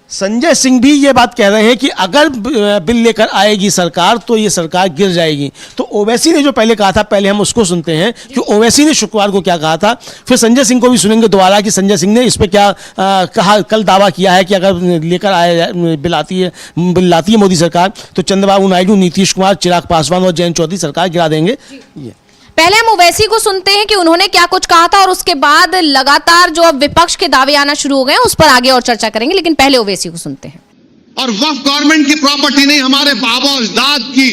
संजय सिंह भी ये बात कह रहे हैं कि अगर बिल लेकर आएगी सरकार तो ये सरकार गिर जाएगी। तो ओवैसी ने जो पहले कहा था, पहले हम उसको सुनते हैं कि ओवैसी ने शुक्रवार को क्या कहा था, फिर संजय सिंह को भी सुनेंगे दोबारा कि संजय सिंह ने इस पर क्या कहा। कल दावा किया है कि अगर लेकर आए बिल लाती है मोदी सरकार तो चंद्रबाबू नायडू, नीतीश कुमार, चिराग पासवान और जयंत चौधरी सरकार गिरा देंगे। ये पहले हम ओवैसी को सुनते हैं कि उन्होंने क्या कुछ कहा था और उसके बाद लगातार जो अब विपक्ष के दावे आना शुरू हो गए हैं उस पर आगे और चर्चा करेंगे, लेकिन पहले ओवैसी को सुनते हैं। और वक्फ गवर्नमेंट की प्रॉपर्टी नहीं, हमारे बाबा अजदाद की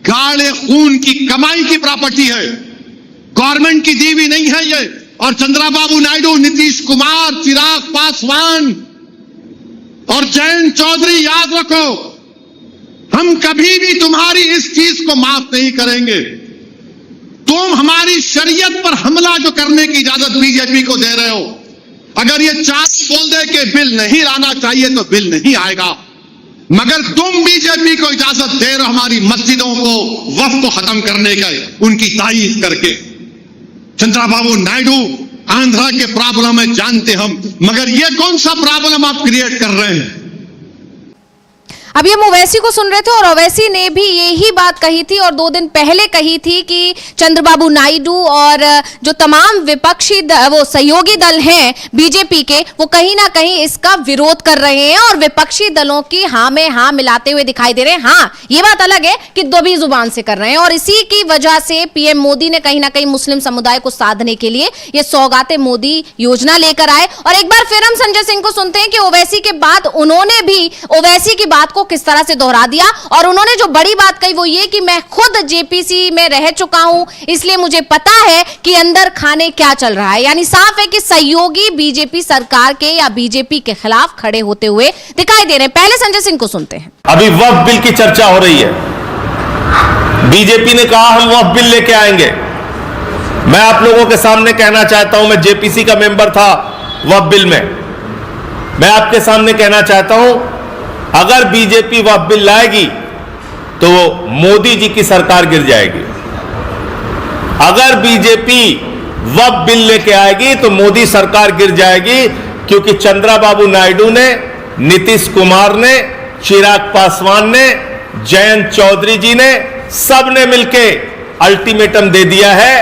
गाढ़े खून की कमाई की प्रॉपर्टी है, गवर्नमेंट की दी हुई नहीं है ये। और चंद्रबाबू नायडू, नीतीश कुमार, चिराग पासवान और जयंत चौधरी, याद रखो हम कभी भी तुम्हारी इस चीज को माफ नहीं करेंगे। तुम हमारी शरीयत पर हमला जो करने की इजाजत बीजेपी को दे रहे हो, अगर ये चार बोल दे कि बिल नहीं लाना चाहिए तो बिल नहीं आएगा, मगर तुम बीजेपी को इजाजत दे रहे हो हमारी मस्जिदों को वक्फ को खत्म करने का, उनकी तारीफ करके। चंद्रबाबू नायडू, आंध्रा के प्रॉब्लम है जानते हम, मगर ये कौन सा प्रॉब्लम आप क्रिएट कर रहे हैं? अभी हम ओवैसी को सुन रहे थे और ओवैसी ने भी यही बात कही थी और 2 दिन पहले कही थी कि चंद्रबाबू नायडू और जो तमाम विपक्षी वो सहयोगी दल हैं बीजेपी के, वो कहीं ना कहीं इसका विरोध कर रहे हैं और विपक्षी दलों की हाँ में हाँ मिलाते हुए दिखाई दे रहे हैं। हाँ, ये बात अलग है कि दबी जुबान से कर रहे हैं और इसी की वजह से पीएम मोदी ने कहीं ना कहीं मुस्लिम समुदाय को साधने के लिए ये सौगाते मोदी योजना लेकर आए। और एक बार फिर हम संजय सिंह को सुनते हैं कि ओवैसी के बाद उन्होंने भी ओवैसी की बात को किस तरह से दोहरा दिया और उन्होंने जो बड़ी बात कही वो ये कि मैं खुद जेपीसी में रह चुका हूं, इसलिए मुझे पता है कि अंदर खाने क्या चल रहा है। यानी साफ है कि सहयोगी बीजेपी सरकार के या बीजेपी के खिलाफ खड़े होते हुए दिखाई दे रहे हैं। पहले संजय सिंह को सुनते हैं। अभी वक्फ बिल की चर्चा हो रही है। बीजेपी ने कहा हम वक्फ बिल लेके आएंगे। मैं आप लोगों के सामने कहना चाहता हूं, मैं जेपीसी का मेंबर था वक्फ बिल में। मैं आपके सामने कहना चाहता हूं, अगर बीजेपी वक्फ बिल लाएगी तो मोदी जी की सरकार गिर जाएगी। अगर बीजेपी वक्फ बिल लेके आएगी तो मोदी सरकार गिर जाएगी, क्योंकि चंद्रबाबू नायडू ने, नीतीश कुमार ने, चिराग पासवान ने, जयंत चौधरी जी ने, सब ने मिलके अल्टीमेटम दे दिया है।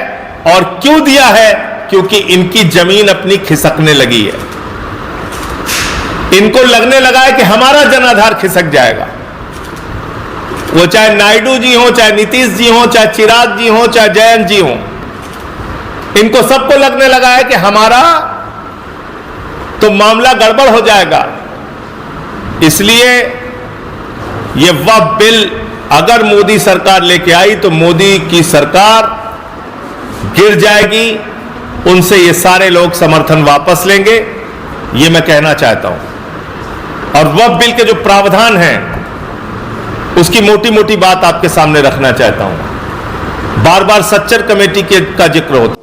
और क्यों दिया है? क्योंकि इनकी जमीन अपनी खिसकने लगी है। इनको लगने लगा है कि हमारा जनाधार खिसक जाएगा। वो चाहे नायडू जी हो, चाहे नीतीश जी हो, चाहे चिराग जी हो, चाहे जयंत जी हो, इनको सबको लगने लगा है कि हमारा तो मामला गड़बड़ हो जाएगा। इसलिए ये वक्फ बिल अगर मोदी सरकार लेके आई तो मोदी की सरकार गिर जाएगी। उनसे ये सारे लोग समर्थन वापस लेंगे, ये मैं कहना चाहता हूं। और वक्फ बिल के जो प्रावधान हैं उसकी मोटी मोटी बात आपके सामने रखना चाहता हूं। बार बार सच्चर कमेटी का जिक्र होता।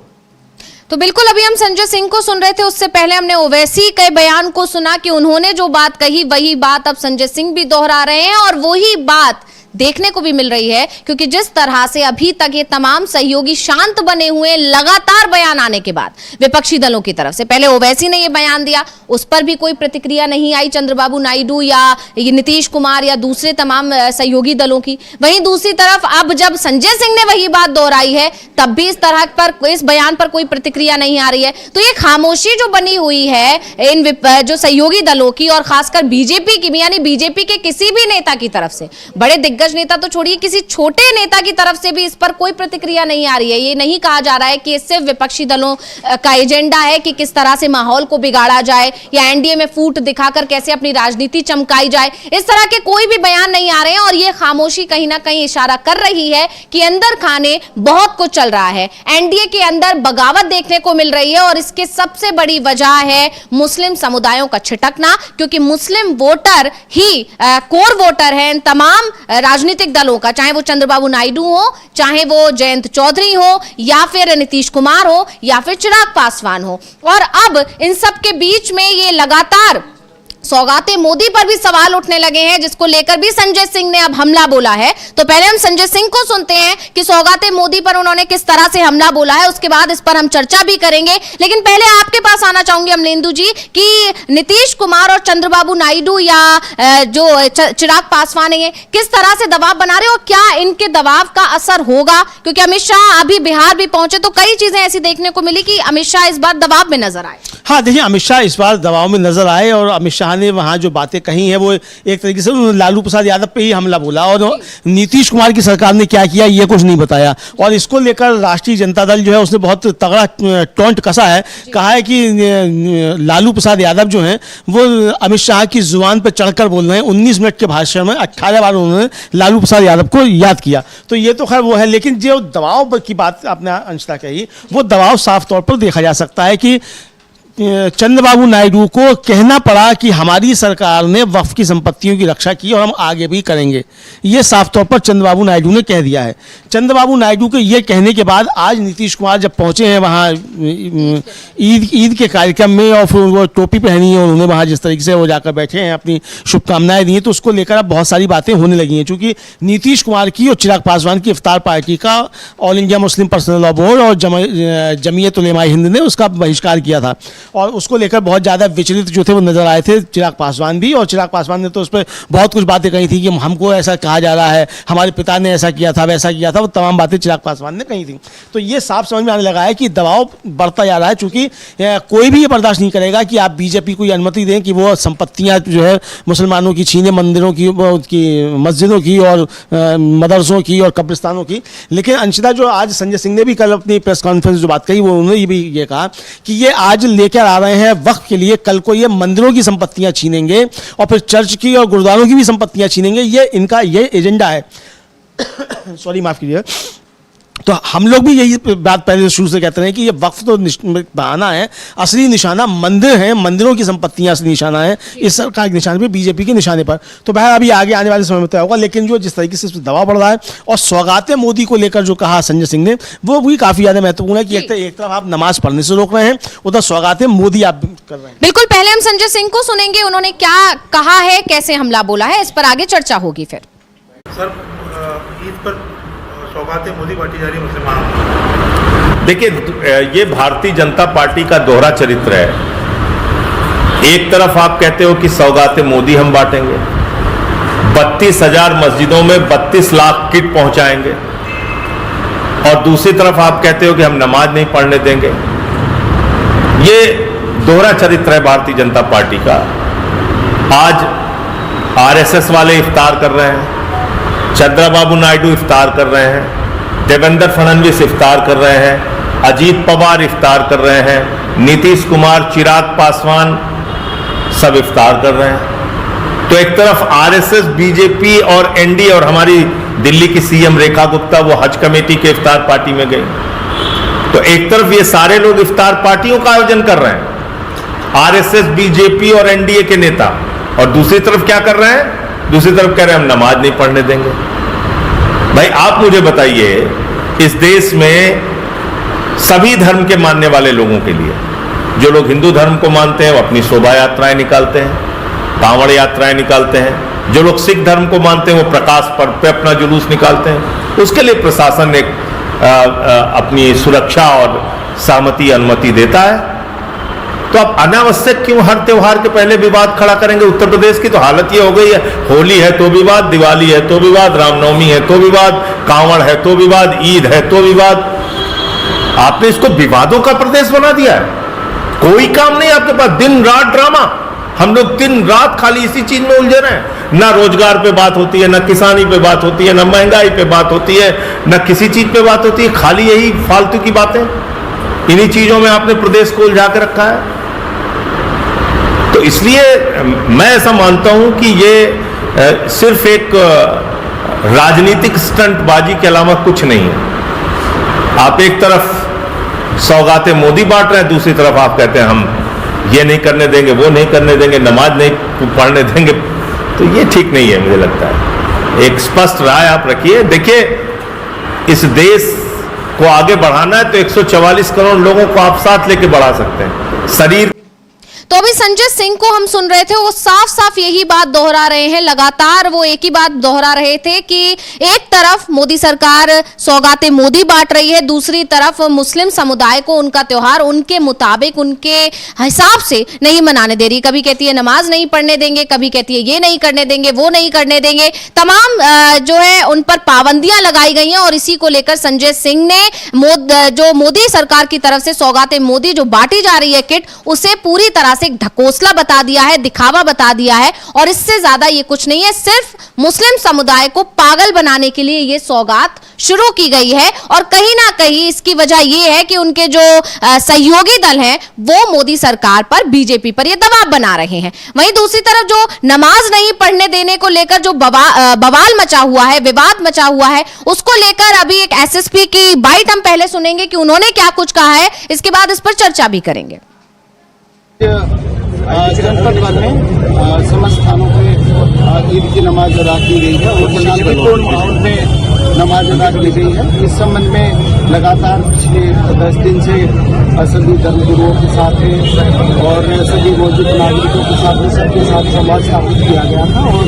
तो बिल्कुल अभी हम संजय सिंह को सुन रहे थे, उससे पहले हमने ओवैसी के बयान को सुना कि उन्होंने जो बात कही वही बात अब संजय सिंह भी दोहरा रहे हैं और वही बात देखने को भी मिल रही है, क्योंकि जिस तरह से अभी तक ये तमाम सहयोगी शांत बने हुए लगातार बयान आने के बाद विपक्षी दलों की तरफ से, पहले ओवैसी ने ये बयान दिया, उस पर भी कोई प्रतिक्रिया नहीं आई चंद्रबाबू नायडू या नीतीश कुमार या दूसरे तमाम सहयोगी दलों की। वहीं दूसरी तरफ अब जब संजय सिंह ने वही बात दोहराई है तब भी इस तरह पर, इस बयान पर कोई प्रतिक्रिया नहीं आ रही है। तो ये खामोशी जो बनी हुई है इन जो सहयोगी दलों की और खासकर बीजेपी की भी, यानी बीजेपी के किसी भी नेता की तरफ से, बड़े दिग्गज नेता तो छोड़िए, किसी छोटे नेता की तरफ से भी इस पर कोई प्रतिक्रिया नहीं आ रही है। ये नहीं कहा जा रहा है कि इससे विपक्षी दलों का एजेंडा है कि किस तरह से माहौल को बिगाड़ा जाए या एनडीए में फूट दिखाकर कैसे अपनी राजनीति चमकाई जाए। इस तरह के कोई भी बयान नहीं आ रहे हैं और ये खामोशी कहीं ना कहीं इशारा कर रही है कि अंदर खाने बहुत कुछ चल रहा है। एनडीए के अंदर बगावत देखने को मिल रही है और इसके सबसे बड़ी वजह है मुस्लिम समुदायों का छिटकना, क्योंकि मुस्लिम वोटर ही कोर वोटर है इन तमाम राजनीतिक दलों का, चाहे वो चंद्रबाबू नायडू हो, चाहे वो जयंत चौधरी हो, या फिर नीतीश कुमार हो, या फिर चिराग पासवान हो। और अब इन सब के बीच में ये लगातार सौगाते मोदी पर भी सवाल उठने लगे हैं, जिसको लेकर भी संजय सिंह ने अब हमला बोला है। तो पहले हम संजय सिंह को सुनते हैं कि सौगाते मोदी पर उन्होंने किस तरह से हमला बोला है, उसके बाद इस पर हम चर्चा भी करेंगे। लेकिन पहले आपके पास आना चाहूंगी अमलेंदु जी कि नीतीश कुमार और चंद्रबाबू नायडू या जो चिराग पासवान है किस तरह से दबाव बना रहे हो, क्या इनके दबाव का असर होगा? क्योंकि अमित शाह अभी बिहार भी पहुंचे तो कई चीजें ऐसी देखने को मिली कि अमित शाह इस बार दबाव में नजर आए। हाँ, देखिए, अमित शाह इस बार दबाव में नजर आए और अमित शाह ने वहाँ जो बातें कही हैं वो एक तरीके से लालू प्रसाद यादव पे ही हमला बोला और नीतीश कुमार की सरकार ने क्या किया ये कुछ नहीं बताया। और इसको लेकर राष्ट्रीय जनता दल जो है उसने बहुत तगड़ा टॉन्ट कसा है, कहा है कि लालू प्रसाद यादव जो हैं वो अमित शाह की जुबान पर चढ़कर बोल रहे हैं। 19 मिनट के भाषण में 18 बार उन्होंने लालू प्रसाद यादव को याद किया। तो ये तो खैर वो है, लेकिन जो दबाव की बात आपने अंशता कही, वो दबाव साफ तौर पर देखा जा सकता है कि चंद्रबाबू नायडू को कहना पड़ा कि हमारी सरकार ने वक्फ की संपत्तियों की रक्षा की और हम आगे भी करेंगे। ये साफ तौर पर चंद्रबाबू नायडू ने कह दिया है। चंद्रबाबू नायडू के ये कहने के बाद आज नीतीश कुमार जब पहुंचे हैं वहाँ ईद के कार्यक्रम में और फिर वो टोपी पहनी है उन्होंने, वहाँ जिस तरीके से वो जाकर बैठे हैं अपनी शुभकामनाएं दी हैं, तो उसको लेकर अब बहुत सारी बातें होने लगी हैं। चूँकि नीतीश कुमार की और चिराग पासवान की इफ्तार पार्टी का all India Muslim personal law board और जमीयत उलेमा हिंद ने उसका बहिष्कार किया था और उसको लेकर बहुत ज़्यादा विचलित जो थे वो नजर आए थे चिराग पासवान भी। और चिराग पासवान ने तो उस पर बहुत कुछ बातें कही थी कि हमको ऐसा कहा जा रहा है, हमारे पिता ने ऐसा किया था, वैसा किया था, वो तमाम बातें चिराग पासवान ने कही थी। तो ये साफ समझ में आने लगा है कि दबाव बढ़ता जा रहा है, चूंकि कोई भी ये बर्दाश्त नहीं करेगा कि आप बीजेपी को ये अनुमति दें कि वो संपत्तियां जो है मुसलमानों की छीने, मंदिरों की, मस्जिदों की और मदरसों की और कब्रिस्तानों की। लेकिन अंशिता, जो आज संजय सिंह ने भी कल अपनी प्रेस कॉन्फ्रेंस जो बात कही वो उन्होंने भी ये कहा कि ये आज लेकर आ रहे हैं वक्फ के लिए, कल को ये मंदिरों की संपत्तियां छीनेंगे और फिर चर्च की और गुरुद्वारों की भी संपत्तियां छीनेंगे। ये इनका ये एजेंडा है। सॉरी, माफ कीजिए। तो हम लोग भी यही बात पहले शुरू से कहते हैं कि ये वक्फ तो बहाना है, असली निशाना मंदिर हैं, मंदिरों की संपत्तियां असली निशाना है इस सरकार के निशाने पे, बीजेपी के निशाने पर। तो बहर अभी आगे आने वाले समय में तय होगा। लेकिन जो जिस तरीके से इस पर दबाव बढ़ रहा है और सौगाते मोदी को लेकर जो कहा संजय सिंह ने, वो भी काफी ज्यादा महत्वपूर्ण है कि एक तरफ आप नमाज पढ़ने से रोक रहे हैं, उधर सौगाते मोदी आप कर रहे हैं। बिल्कुल, पहले हम संजय सिंह को सुनेंगे, उन्होंने क्या कहा है, कैसे हमला बोला है, इस पर आगे चर्चा होगी। फिर सर, ईद पर सौगातें मोदी बांटी जा रही है मुसलमानों। देखिए, ये भारतीय जनता पार्टी का दोहरा चरित्र है। एक तरफ आप कहते हो कि सौगातें मोदी हम बांटेंगे, 32,000 मस्जिदों में 32 लाख किट पहुंचाएंगे, और दूसरी तरफ आप कहते हो कि हम नमाज नहीं पढ़ने देंगे। ये दोहरा चरित्र है भारतीय जनता पार्टी का। आज आरएसएस वाले इफ्तार कर रहे हैं, चंद्रबाबू नायडू इफ्तार कर रहे हैं, देवेंद्र फडणवीस इफ्तार कर रहे हैं, अजीत पवार इफ्तार कर रहे हैं, नीतीश कुमार, चिराग पासवान सब इफ्तार कर रहे हैं। तो एक तरफ आरएसएस, बीजेपी और एनडीए और हमारी दिल्ली की सीएम रेखा गुप्ता वो हज कमेटी के इफ्तार पार्टी में गई। तो एक तरफ ये सारे लोग इफ्तार पार्टियों का आयोजन कर रहे हैं, आरएसएस, बीजेपी और एनडीए के नेता, और दूसरी तरफ क्या कर रहे हैं? दूसरी तरफ कह रहे हैं हम नमाज नहीं पढ़ने देंगे। भाई आप मुझे बताइए, इस देश में सभी धर्म के मानने वाले लोगों के लिए, जो लोग हिंदू धर्म को मानते हैं वो अपनी शोभा यात्राएं निकालते हैं, कांवड़ यात्राएं निकालते हैं, जो लोग सिख धर्म को मानते हैं वो प्रकाश पर्व पे अपना जुलूस निकालते हैं। उसके लिए प्रशासन एक अपनी सुरक्षा और सहमति, अनुमति देता है। तो आप अनावश्यक क्यों हर त्योहार के पहले विवाद खड़ा करेंगे? उत्तर प्रदेश की तो हालत ये हो गई है, होली है तो विवाद, दिवाली है तो विवाद, रामनवमी है तो विवाद, कांवड़ है तो विवाद, ईद है तो विवाद। आपने इसको विवादों का प्रदेश बना दिया है। कोई काम नहीं आपके पास, दिन रात ड्रामा। हम लोग दिन रात खाली इसी चीज में उलझे रहे हैं। ना रोजगार पे बात होती है, ना किसानी पे बात होती है, ना महंगाई पे बात होती है, ना किसी चीज पे बात होती है, खाली यही फालतू की बातें। इन्हीं चीजों में आपने प्रदेश को उलझा के रखा है। तो इसलिए मैं ऐसा मानता हूं कि ये सिर्फ एक राजनीतिक स्टंटबाजी के अलावा कुछ नहीं है। आप एक तरफ सौगातें मोदी बांट रहे हैं, दूसरी तरफ आप कहते हैं हम ये नहीं करने देंगे, वो नहीं करने देंगे, नमाज नहीं पढ़ने देंगे। तो ये ठीक नहीं है, मुझे लगता है। एक स्पष्ट राय आप रखिए। देखिए, इस देश को आगे बढ़ाना है तो 144 करोड़ लोगों को आप साथ लेके बढ़ा सकते हैं। शरीर तो अभी संजय सिंह को हम सुन रहे थे, वो साफ साफ यही बात दोहरा रहे हैं, लगातार वो एक ही बात दोहरा रहे थे कि एक तरफ मोदी सरकार सौगातें मोदी बांट रही है, दूसरी तरफ मुस्लिम समुदाय को उनका त्योहार उनके मुताबिक, उनके हिसाब से नहीं मनाने दे रही। कभी कहती है नमाज नहीं पढ़ने देंगे, कभी कहती है ये नहीं करने देंगे, वो नहीं करने देंगे। तमाम जो है उन पर पाबंदियां लगाई गई हैं और इसी को लेकर संजय सिंह ने जो मोदी सरकार की तरफ से सौगातें मोदी जो बांटी जा रही है किट, उसे पूरी तरह एक ढकोसला बता दिया है, दिखावा बता दिया है और इससे ज्यादा ये कुछ नहीं है। सिर्फ मुस्लिम समुदाय को पागल बनाने के लिए ये सौगात शुरू की गई है और कहीं ना कहीं इसकी वजह ये है कि उनके जो सहयोगी दल हैं वो मोदी सरकार पर, बीजेपी पर ये दबाव बना रहे हैं। वहीं दूसरी तरफ जो नमाज नहीं पढ़ने देने को लेकर जो बवाल मचा हुआ है, विवाद मचा हुआ है, उसको लेकर अभी एक एसएसपी की बाइट हम पहले सुनेंगे कि उन्होंने क्या कुछ कहा है, इसके बाद इस पर चर्चा भी करेंगे। जनपद भर में समस्त स्थानों पे ईद की नमाज अदा की गई है और शांतिपूर्ण माहौल में नमाज अदा की गई है। इस संबंध में लगातार पिछले 10 दिन से सभी धर्मगुरुओं के साथ और सभी मौजूद नागरिकों के साथ सबके साथ संवाद स्थापित किया गया था और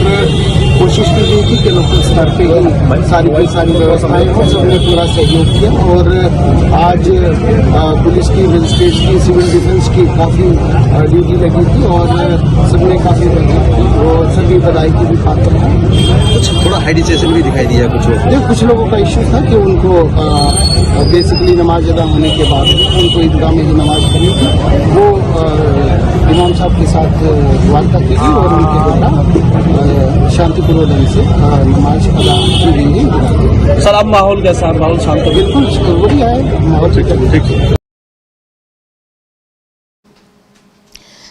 कोशिश की गई थी कि लोकल स्तर पे ही सारी की सारी व्यवस्थाएं हों। सबने पूरा सहयोग किया और आज पुलिस की, मजिस्ट्रेट की, सिविल डिफेंस की काफ़ी ड्यूटी लगी थी और सबने काफ़ी मेहनत की और सभी बधाई की भी पात्र हैं। कुछ थोड़ा हाइडिसेशन भी दिखाई दिया कुछ लोगों का इश्यू था कि उनको बेसिकली नमाज अदा होने के बाद उनको ईदगाह में ही नमाज पढ़नी थी। वो इमाम साहब के साथ वार्ता की गई और उनके द्वारा शांतिपूर्ण ढंग से नमाज अदा की गई है। सर, अब माहौल कैसा है? माहौल शांत? बिल्कुल बढ़िया है माहौल। ठीक।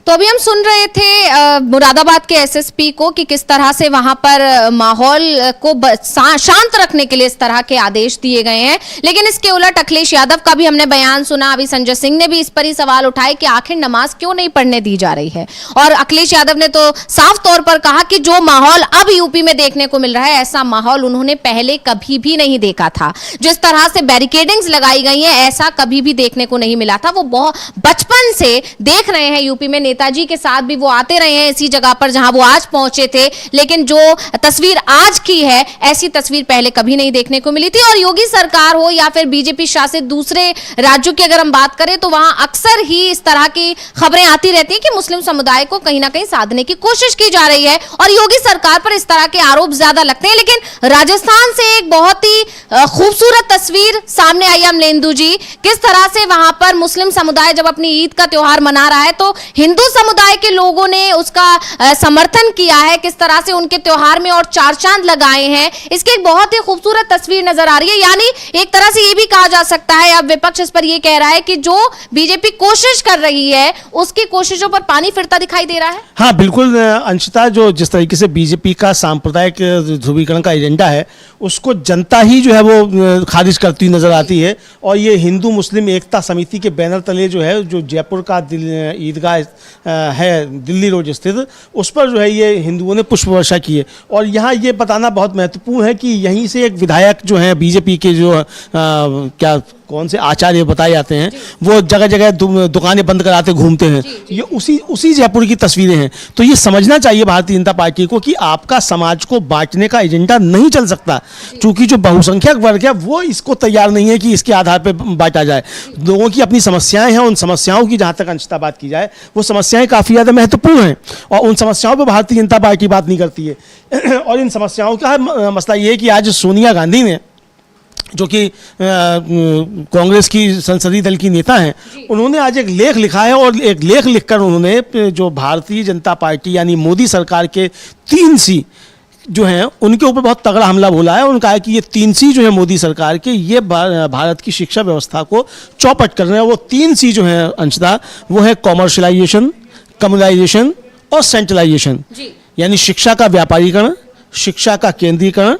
तो अभी हम सुन रहे थे मुरादाबाद के एसएसपी को कि किस तरह से वहां पर माहौल को शांत रखने के लिए इस तरह के आदेश दिए गए हैं। लेकिन इसके उलट अखिलेश यादव का भी हमने बयान सुना। अभी संजय सिंह ने भी इस पर ही सवाल उठाए कि आखिर नमाज क्यों नहीं पढ़ने दी जा रही है। और अखिलेश यादव ने तो साफ तौर पर कहा कि जो माहौल अब यूपी में देखने को मिल रहा है, ऐसा माहौल उन्होंने पहले कभी भी नहीं देखा था। जिस तरह से बैरिकेडिंग्स लगाई गई हैं, ऐसा कभी भी देखने को नहीं मिला था। वो बहुत बचपन से देख रहे हैं यूपी में। नेताजी के साथ भी वो आते रहे हैं इसी जगह पर जहां वो आज पहुंचे थे। लेकिन जो तस्वीर आज की है, ऐसी तस्वीर पहले कभी नहीं देखने को मिली थी। और योगी सरकार हो या फिर बीजेपी शासित दूसरे राज्यों की अगर हम बात करें तो वहां अक्सर ही इस तरह की खबरें आती रहती हैं कि मुस्लिम समुदाय को कहीं ना कहीं साधने की कोशिश की जा रही है और योगी सरकार पर इस तरह के आरोप ज्यादा लगते हैं। लेकिन राजस्थान से एक बहुत ही खूबसूरत तस्वीर सामने आई है अमलेंदु जी। किस तरह से वहां पर मुस्लिम समुदाय जब अपनी ईद का त्योहार मना रहा है तो हिंदू समुदाय के लोगों ने उसका समर्थन किया है। किस तरह से उनके त्योहार में और चार चांद लगाए हैं, इसकी एक बहुत ही खूबसूरत तस्वीर नजर आ रही है। यानी एक तरह से ये भी कहा जा सकता है, अब विपक्ष इस पर ये कह रहा है कि जो बीजेपी कोशिश कर रही है उसकी कोशिशों पर पानी फिरता दिखाई दे रहा है। हाँ बिल्कुल अंशिता, जो जिस तरीके से बीजेपी का सांप्रदायिक ध्रुवीकरण का एजेंडा है उसको जनता ही जो है वो खारिज करती नजर आती है। और ये हिंदू मुस्लिम एकता समिति के बैनर तले जो है, जो जयपुर का ईदगाह है दिल्ली रोड स्थित, उस पर जो है ये हिंदुओं ने पुष्प वर्षा की है। और यहाँ ये बताना बहुत महत्वपूर्ण है कि यहीं से एक विधायक जो है बीजेपी के जो क्या कौन से आचार्य बताए जाते हैं, वो जगह जगह दुकानें बंद कराते घूमते हैं। ये उसी जयपुर की तस्वीरें हैं। तो ये समझना चाहिए भारतीय जनता पार्टी को कि आपका समाज को बांटने का एजेंडा नहीं चल सकता, क्योंकि जो बहुसंख्यक वर्ग है वो इसको तैयार नहीं है कि इसके आधार पर बांटा जाए। लोगों की अपनी समस्याएं हैं, उन समस्याओं की जहां तक अंशतः बात की जाए वो समस्याएं काफ़ी ज़्यादा महत्वपूर्ण हैं और उन समस्याओं पर भारतीय जनता पार्टी बात नहीं करती है। और इन समस्याओं का मसला ये है कि आज सोनिया गांधी ने, जो कि कांग्रेस की संसदीय दल की नेता हैं, उन्होंने आज एक लेख लिखा है और एक लेख लिखकर उन्होंने जो भारतीय जनता पार्टी यानी मोदी सरकार के 3 सी जो हैं उनके ऊपर बहुत तगड़ा हमला बोला है। उन्होंने कहा है कि ये 3 सी जो है मोदी सरकार के, ये भारत की शिक्षा व्यवस्था को चौपट कर रहे हैं। वो 3 सी जो है अंशतः वो है कॉमर्शलाइजेशन, कम्युनलाइजेशन और सेंट्रलाइजेशन। यानी शिक्षा का व्यापारीकरण, शिक्षा का केंद्रीकरण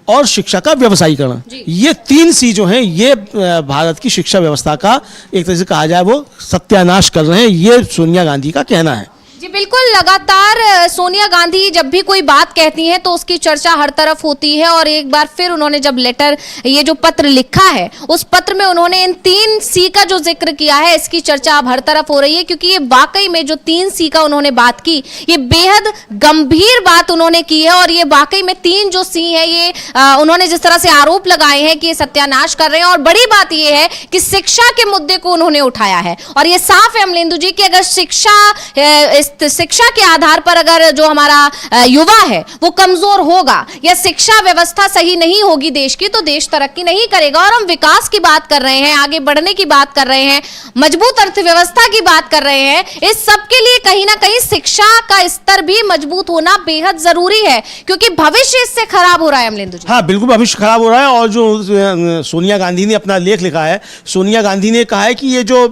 और शिक्षा का व्यवसायीकरण। ये 3 सी जो हैं ये भारत की शिक्षा व्यवस्था का एक तरह से कहा जाए वो सत्यानाश कर रहे हैं, ये सोनिया गांधी का कहना है। जी बिल्कुल, लगातार सोनिया गांधी जब भी कोई बात कहती हैं तो उसकी चर्चा हर तरफ होती है। और एक बार फिर उन्होंने जब लेटर, ये जो पत्र लिखा है, उस पत्र में उन्होंने इन 3 सी का जो जिक्र किया है, इसकी चर्चा अब हर तरफ हो रही है। क्योंकि ये वाकई में जो 3 सी का उन्होंने बात की, ये बेहद गंभीर बात उन्होंने की है। और ये वाकई में 3 जो सी है, ये उन्होंने जिस तरह से आरोप लगाए हैं कि ये सत्यानाश कर रहे हैं। और बड़ी बात ये है कि शिक्षा के मुद्दे को उन्होंने उठाया है। और ये साफ है अमलेंदु जी कि अगर शिक्षा के आधार पर अगर जो हमारा युवा है वो कमजोर होगा या शिक्षा व्यवस्था सही नहीं होगी देश की, तो देश तरक्की नहीं करेगा। और हम विकास की बात कर रहे हैं, आगे बढ़ने की बात कर रहे हैं, मजबूत अर्थव्यवस्था की बात कर रहे हैं। इस सब के लिए कहीं ना कहीं शिक्षा का स्तर भी मजबूत होना बेहद जरूरी है, क्योंकि भविष्य इससे खराब हो रहा है अमलेंदु जी। हाँ बिल्कुल, भविष्य खराब हो रहा है। और जो सोनिया गांधी ने अपना लेख लिखा है, सोनिया गांधी ने कहा है कि ये जो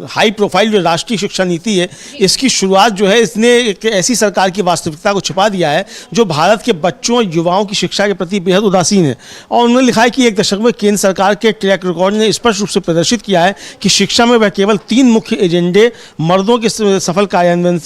हाई प्रोफाइल जो राष्ट्रीय शिक्षा नीति है, इसकी शुरुआत जो है इसने एक ऐसी सरकार की वास्तविकता को छिपा दिया है जो भारत के बच्चों और युवाओं की शिक्षा के प्रति बेहद उदासीन है। और उन्होंने लिखा है कि एक दशक में केंद्र सरकार के ट्रैक रिकॉर्ड ने स्पष्ट रूप से प्रदर्शित किया है कि शिक्षा में वह केवल 3 मुख्य एजेंडे मर्दों के सफल कार्यान्वयन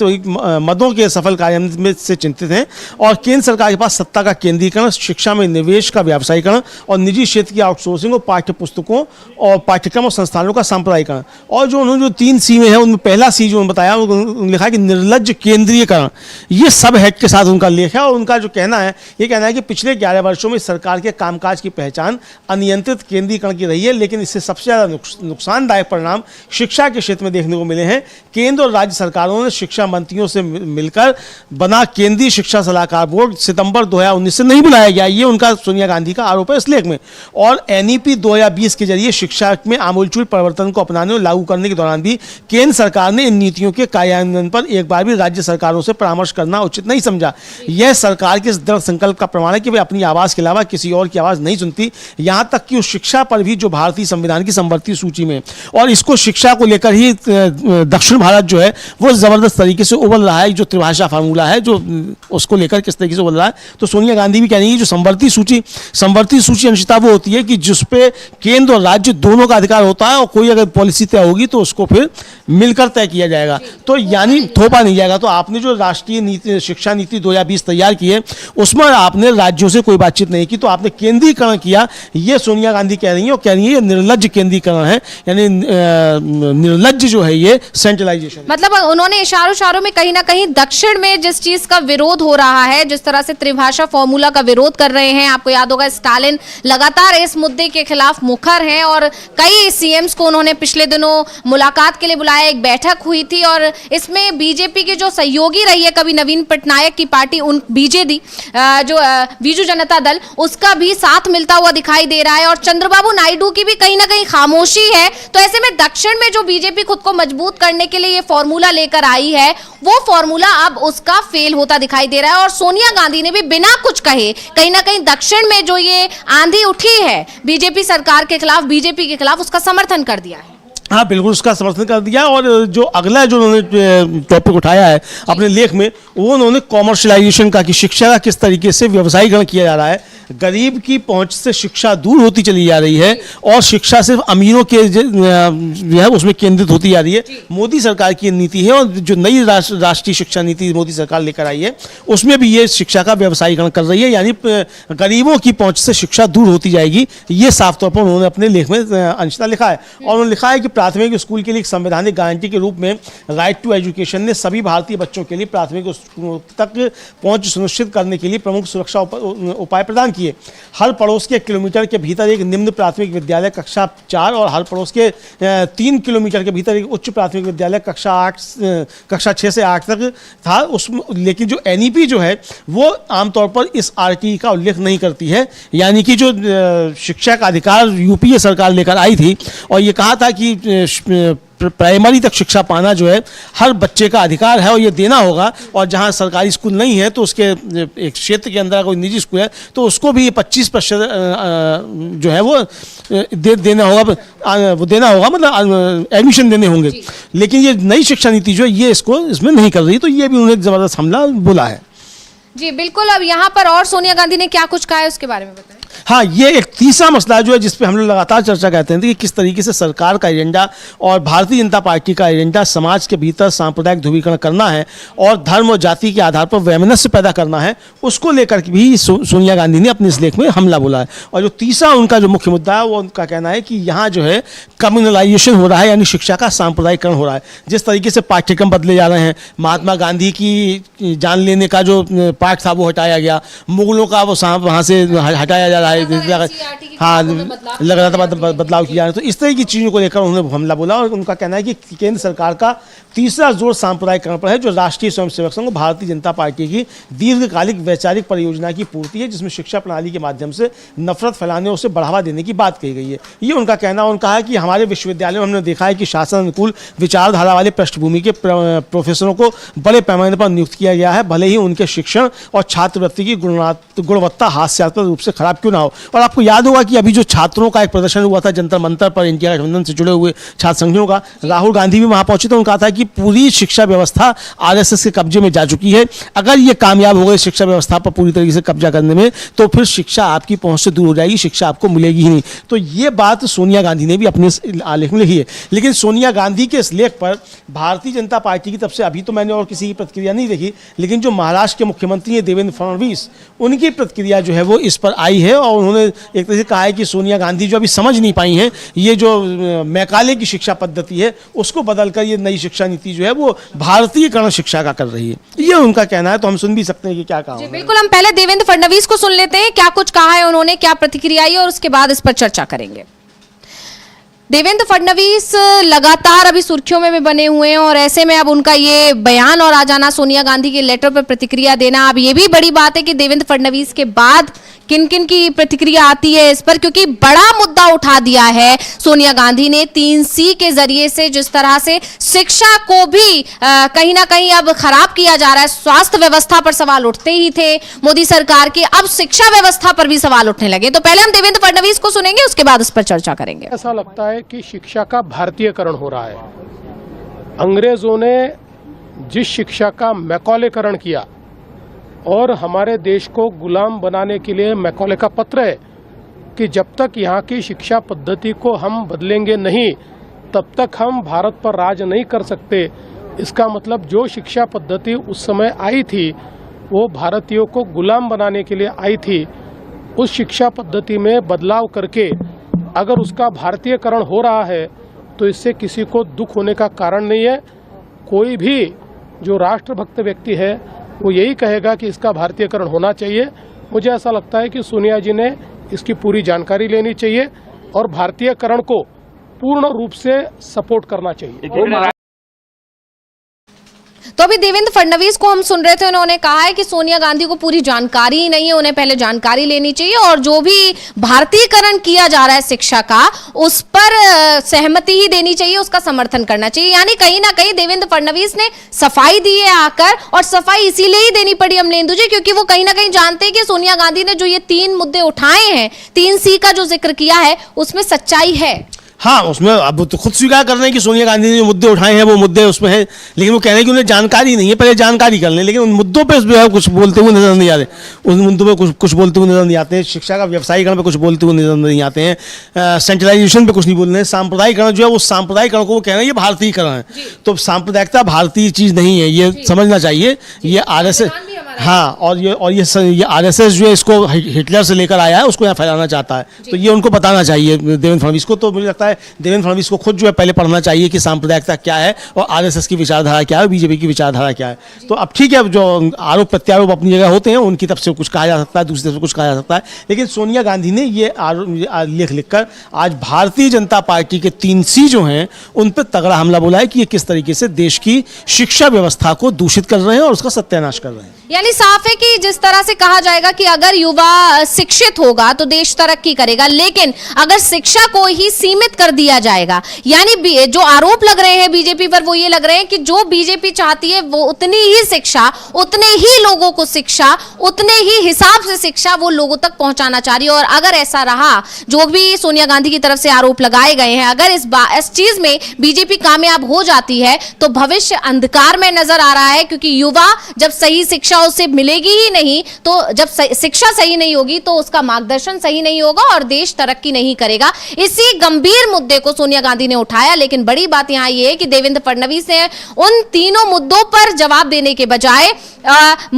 से चिंतित हैं। और केंद्र सरकार के पास सत्ता का केंद्रीकरण, शिक्षा में निवेश का व्यावसायीकरण और निजी क्षेत्र की आउटसोर्सिंग और पाठ्य पुस्तकों और पाठ्यक्रम और संस्थानों का सांप्रदायिकरण। और जो उन्होंने जो 3 सी में है उनमें पहला सी जो उन्होंने बताया उन्होंने लिखा है कि निर्लज्ज केंद्रीयकरण। ये सब हेड के साथ उनका लेख है और उनका जो कहना है ये कहना है कि पिछले 11 वर्षों में सरकार के कामकाज की पहचान अनियंत्रित केंद्रीकरण की रही है, लेकिन इससे सबसे ज़्यादा नुकसानदायक परिणाम शिक्षा के क्षेत्र में देखने को मिले हैं। केंद्र और राज्य सरकारों ने शिक्षा मंत्रियों से मिलकर बना केंद्रीय शिक्षा सलाहकार बोर्ड सितंबर 2019 से नहीं बुलाया गया, ये उनका सोनिया गांधी का आरोप है इस लेख में। और NEP 2020 के जरिए शिक्षा में आमूलचूल परिवर्तन को अपनाने और लागू करने के दौरान भी केंद्र सरकार ने इन नीतियों के कार्यान्वयन पर एक बार भी राज्य सरकारों से परामर्श करना उचित नहीं समझा। यह सरकार के इस दृढ़ संकल्प का प्रमाण है कि वे अपनी आवाज़ के अलावा किसी और की आवाज़ नहीं सुनती, यहाँ तक कि उस शिक्षा पर भी जो भारतीय संविधान की समवर्ती सूची में। और इसको शिक्षा को लेकर ही दक्षिण भारत जो है वो ज़बरदस्त तरीके से उबल रहा है। जो त्रिभाषा फार्मूला है जो उसको लेकर किस तरीके से उबल रहा है, तो सोनिया गांधी भी कह रही है जो समवर्ती सूची अंशतः वो होती है कि जिस पे केंद्र और राज्य दोनों का अधिकार होता है और कोई अगर पॉलिसी तय होगी तो उसको फिर मिलकर तय किया जाएगा, तो यानी थोपा नहीं जाएगा। तो आपने जो राष्ट्रीय नीति शिक्षा नीति 2020 तैयार की है उसमें आपने राज्यों से कोई बातचीत नहीं की, तो आपने केंद्रीकरण किया। ये सोनिया गांधी कह रही है और कह रही है ये निर्लज्ज केंद्रीकरण है, यानी निर्लज्ज जो है ये सेंट्रलाइजेशन। मतलब उन्होंने इशारों में कहीं ना कहीं दक्षिण में जिस चीज का विरोध हो रहा है, जिस तरह से त्रिभाषा फॉर्मूला का विरोध कर रहे हैं, आपको याद होगा स्टालिन लगातार इस मुद्दे के खिलाफ मुखर हैं और कई सीएम्स को उन्होंने पिछले दिनों मुलाकात के लिए बुलाया, एक बैठक हुई थी और इसमें बीजेपी की जो सहयोगी रही है कभी नवीन पटनायक की पार्टी उन बीजेडी जो बीजू जनता दल, उसका भी साथ मिलता हुआ दिखाई दे रहा है और चंद्रबाबू नायडू की भी कहीं ना कहीं खामोशी है। तो ऐसे में दक्षिण में जो बीजेपी खुद को मजबूत करने के लिए ये फॉर्मूला लेकर आई है वो फॉर्मूला अब उसका फेल होता दिखाई दे रहा है। और सोनिया गांधी ने भी बिना कुछ कहे कहीं ना कहीं दक्षिण में जो ये आंधी उठी है बीजेपी सरकार के खिलाफ, बीजेपी के खिलाफ, उसका समर्थन कर दिया है। हाँ बिल्कुल उसका समर्थन कर दिया। और जो अगला जो उन्होंने टॉपिक उठाया है अपने लेख में वो उन्होंने कॉमर्शलाइजेशन का, कि शिक्षा का किस तरीके से व्यवसायीकरण किया जा रहा है। गरीब की पहुंच से शिक्षा दूर होती चली जा रही है और शिक्षा सिर्फ अमीरों के जो है उसमें केंद्रित होती जा रही है। मोदी सरकार की नीति है और जो नई राष्ट्रीय शिक्षा नीति मोदी सरकार लेकर आई है उसमें भी ये शिक्षा का व्यवसायीकरण कर रही है, यानी गरीबों की पहुंच से शिक्षा दूर होती जाएगी। ये साफ तौर पर उन्होंने अपने लेख में अंशतः लिखा है। और उन्होंने लिखा है कि प्राथमिक स्कूल के लिए एक संवैधानिक गारंटी के रूप में राइट टू एजुकेशन ने सभी भारतीय बच्चों के लिए प्राथमिक स्कूल तक पहुंच सुनिश्चित करने के लिए प्रमुख सुरक्षा उपाय प्रदान किए। हर पड़ोस के 1 किलोमीटर के भीतर एक निम्न प्राथमिक विद्यालय कक्षा 4 और हर पड़ोस के 3 किलोमीटर के भीतर एक उच्च प्राथमिक विद्यालय कक्षा 6 से 8 तक था। उसमें लेकिन जो NEP जो है वो आमतौर पर इस RTE का उल्लेख नहीं करती है, यानी कि जो शिक्षा का अधिकार UPA सरकार लेकर आई थी और ये कहा था कि प्राइमरी तक शिक्षा पाना जो है हर बच्चे का अधिकार है और ये देना होगा। और जहाँ सरकारी स्कूल नहीं है तो उसके एक क्षेत्र के अंदर कोई निजी स्कूल है तो उसको भी 25% जो है वो देना होगा, मतलब एडमिशन देने होंगे। लेकिन ये नई शिक्षा नीति जो है ये इसमें नहीं कर रही, तो ये भी उन्होंने जबरदस्त हमला बोला है। जी बिल्कुल। अब यहाँ पर और सोनिया गांधी ने क्या कुछ कहा है उसके बारे में बताएं। हाँ, ये एक तीसरा मसला जो है जिस पे हम लोग लगातार चर्चा करते हैं कि किस तरीके से सरकार का एजेंडा और भारतीय जनता पार्टी का एजेंडा समाज के भीतर सांप्रदायिक ध्रुवीकरण करना है और धर्म और जाति के आधार पर वैमनस्य पैदा करना है, उसको लेकर भी सोनिया गांधी ने अपने इस लेख में हमला बोला है। और जो तीसरा उनका जो मुख्य मुद्दा है वो उनका कहना है कि यहाँ जो है कम्युनलाइजेशन हो रहा है, यानी शिक्षा का सांप्रदायिकरण हो रहा है। जिस तरीके से पाठ्यक्रम बदले जा रहे हैं, महात्मा गांधी की जान लेने का जो पाठ था वो हटाया गया, मुगलों का वो वहाँ से हटाया जा रहा है, हाँ लगातार बदलाव किया है। तो इस तरह की चीज़ों को लेकर उन्होंने हमला बोला और उनका कहना है कि केंद्र सरकार का तीसरा जोर सांप्रदायिकरण पर है, जो राष्ट्रीय स्वयंसेवक संघ भारतीय जनता पार्टी की दीर्घकालिक वैचारिक परियोजना की पूर्ति है, जिसमें शिक्षा प्रणाली के माध्यम से नफरत फैलाने और उसे बढ़ावा देने की बात कही गई है। ये उनका कहना। उन्होंने कहा है कि हमारे विश्वविद्यालयों में हमने देखा है कि शासन अनुकूल विचारधारा वाले पृष्ठभूमि के प्रोफेसरों को बड़े पैमाने पर नियुक्त किया गया है, भले ही उनके शिक्षण और छात्रवृत्ति की गुणवत्ता हास्यास्पद रूप से खराब क्यों चुनाव। और आपको याद होगा कि अभी जो छात्रों का एक प्रदर्शन हुआ था जंतर मंतर पर, इंडिया गठबंधन से जुड़े हुए छात्र संघियों का, राहुल गांधी भी वहां पहुंचे थे। उन्होंने कहा था कि पूरी शिक्षा व्यवस्था आरएसएस के कब्जे में जा चुकी है, अगर ये कामयाब हो गए शिक्षा व्यवस्था पर पूरी तरीके से कब्जा करने में, तो फिर शिक्षा आपकी पहुंच से दूर हो जाएगी, शिक्षा आपको मिलेगी ही नहीं। तो ये बात सोनिया गांधी ने भी अपने आलेख में लिखी है। लेकिन सोनिया गांधी के इस लेख पर भारतीय जनता पार्टी की तरफ से अभी तो मैंने और किसी की प्रतिक्रिया नहीं देखी, लेकिन जो महाराष्ट्र के मुख्यमंत्री हैं देवेंद्र फडणवीस, उनकी प्रतिक्रिया जो है वो इस पर आई है। और उन्होंने एक तरह से कहा है कि सोनिया गांधी जो अभी समझ नहीं पाई हैं ये जो मैकाले की शिक्षा पद्धति है उसको बदलकर ये नई शिक्षा नीति जो है वो भारतीयकरण शिक्षा का कर रही है, ये उनका कहना है। तो हम सुन भी सकते हैं कि क्या कहा। बिल्कुल, हम पहले देवेंद्र फडणवीस को सुन लेते हैं, क्या कुछ कहा है उन्होंने, क्या प्रतिक्रिया आई, और उसके बाद इस पर चर्चा करेंगे। देवेंद्र फडणवीस लगातार अभी सुर्खियों में भी बने हुए हैं और ऐसे में अब उनका ये बयान और आ जाना, सोनिया गांधी के लेटर पर प्रतिक्रिया देना, अब ये भी बड़ी बात है कि देवेंद्र फडणवीस के बाद किन किन की प्रतिक्रिया आती है इस पर, क्योंकि बड़ा मुद्दा उठा दिया है सोनिया गांधी ने 3C के जरिए से। जिस तरह से शिक्षा को भी कहीं ना कहीं अब खराब किया जा रहा है, स्वास्थ्य व्यवस्था पर सवाल उठते ही थे मोदी सरकार के, अब शिक्षा व्यवस्था पर भी सवाल उठने लगे। तो पहले हम देवेंद्र फडणवीस को सुनेंगे, उसके बाद इस पर चर्चा करेंगे। ऐसा लगता है कि शिक्षा का भारतीयकरण हो रहा है। अंग्रेजों ने जिस शिक्षा का मैकॉलेकरण किया और हमारे देश को गुलाम बनाने के लिए मैकॉले का पत्र है कि जब तक यहाँ की शिक्षा पद्धति को हम बदलेंगे नहीं तब तक हम भारत पर राज नहीं कर सकते। इसका मतलब जो शिक्षा पद्धति उस समय आई थी वो भारतीयों को गुलाम बनाने के लिए आई थी। उस शिक्षा पद्धति में बदलाव करके अगर उसका भारतीयकरण हो रहा है तो इससे किसी को दुख होने का कारण नहीं है। कोई भी जो राष्ट्रभक्त व्यक्ति है वो यही कहेगा कि इसका भारतीयकरण होना चाहिए। मुझे ऐसा लगता है कि सोनिया जी ने इसकी पूरी जानकारी लेनी चाहिए और भारतीयकरण को पूर्ण रूप से सपोर्ट करना चाहिए। तो अभी देवेंद्र फडणवीस को हम सुन रहे थे, उन्होंने कहा है कि सोनिया गांधी को पूरी जानकारी ही नहीं है, उन्हें पहले जानकारी लेनी चाहिए और जो भी भारतीयकरण किया जा रहा है शिक्षा का उस पर सहमति ही देनी चाहिए, उसका समर्थन करना चाहिए। यानी कहीं ना कहीं देवेंद्र फडणवीस ने सफाई दी है आकर, और सफाई इसीलिए ही देनी पड़ी अमलेंदु जी क्योंकि वो कहीं ना कहीं जानते हैं कि सोनिया गांधी ने जो ये 3 मुद्दे उठाए हैं, 3C का जो जिक्र किया है उसमें सच्चाई है। हाँ, उसमें अब तो खुद स्वीकार कर रहे हैं कि सोनिया गांधी ने जो मुद्दे उठाए हैं वो मुद्दे उसमें हैं, लेकिन वो कह रहे हैं कि उन्हें जानकारी नहीं है, पहले जानकारी कर लें। लेकिन उन मुद्दों पे कुछ बोलते हुए नजर नहीं आ रहे, उन मुद्दों पे कुछ बोलते हुए नजर नहीं आते हैं। शिक्षा का व्यवसायीकरण पे कुछ बोलते हुए नजर नहीं आते हैं, सेंट्रलाइजेशन पे कुछ नहीं बोल रहे हैं। सांप्रदायिकरण जो है वो सांप्रदायिकरण को वो कह रहे हैं ये भारतीयकरण है, तो सांप्रदायिकता भारतीय चीज़ नहीं है, ये समझना चाहिए। ये आरएसएस, हाँ, और ये आरएसएस जो है इसको हिटलर से लेकर आया है, उसको यहाँ फैलाना चाहता है, तो ये उनको बताना चाहिए देवेंद्र फडणवीस को। तो मुझे लगता है देवेंद्र फडणवीस को खुद जो है पहले पढ़ना चाहिए कि सांप्रदायिकता क्या है और आरएसएस की विचारधारा क्या है, बीजेपी की विचारधारा क्या है। तो अब ठीक है, जो आरोप प्रत्यारोप अपनी जगह होते हैं, उनकी तरफ से कुछ कहा जा सकता है, दूसरी तरफ से कुछ कहा जा सकता है, लेकिन सोनिया गांधी ने ये लेख लिखकर आज भारतीय जनता पार्टी के 3C जो हैं उन पर तगड़ा हमला बोला है कि ये किस तरीके से देश की शिक्षा व्यवस्था को दूषित कर रहे हैं और उसका सत्यानाश कर रहे हैं। यानी साफ है कि जिस तरह से कहा जाएगा कि अगर युवा शिक्षित होगा तो देश तरक्की करेगा, लेकिन अगर शिक्षा को ही सीमित कर दिया जाएगा, यानी जो आरोप लग रहे हैं बीजेपी पर वो ये लग रहे हैं कि जो बीजेपी चाहती है वो उतनी ही शिक्षा, उतने ही लोगों को शिक्षा, उतने ही हिसाब से शिक्षा वो लोगों तक पहुंचाना चाह रही है। और अगर ऐसा रहा, जो भी सोनिया गांधी की तरफ से आरोप लगाए गए हैं, अगर इस चीज में बीजेपी कामयाब हो जाती है तो भविष्य अंधकार में नजर आ रहा है, क्योंकि युवा जब सही शिक्षा उसे मिलेगी ही नहीं, तो जब शिक्षा सही नहीं होगी तो उसका मार्गदर्शन सही नहीं होगा और देश तरक्की नहीं करेगा। इसी गंभीर मुद्दे को सोनिया गांधी ने उठाया, लेकिन बड़ी बात यहां यह है कि देवेंद्र फडणवीस ने उन तीनों मुद्दों पर जवाब देने के बजाय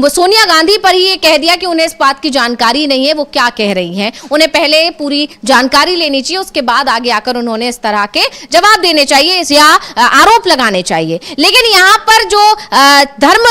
सोनिया गांधी पर ही ये कह दिया कि उन्हें इस बात की जानकारी नहीं है वो क्या कह रही हैं, उन्हें पहले पूरी जानकारी लेनी चाहिए, उसके बाद आगे आकर उन्होंने इस तरह के जवाब देने चाहिए या आरोप लगाने चाहिए। लेकिन यहां पर जो धर्म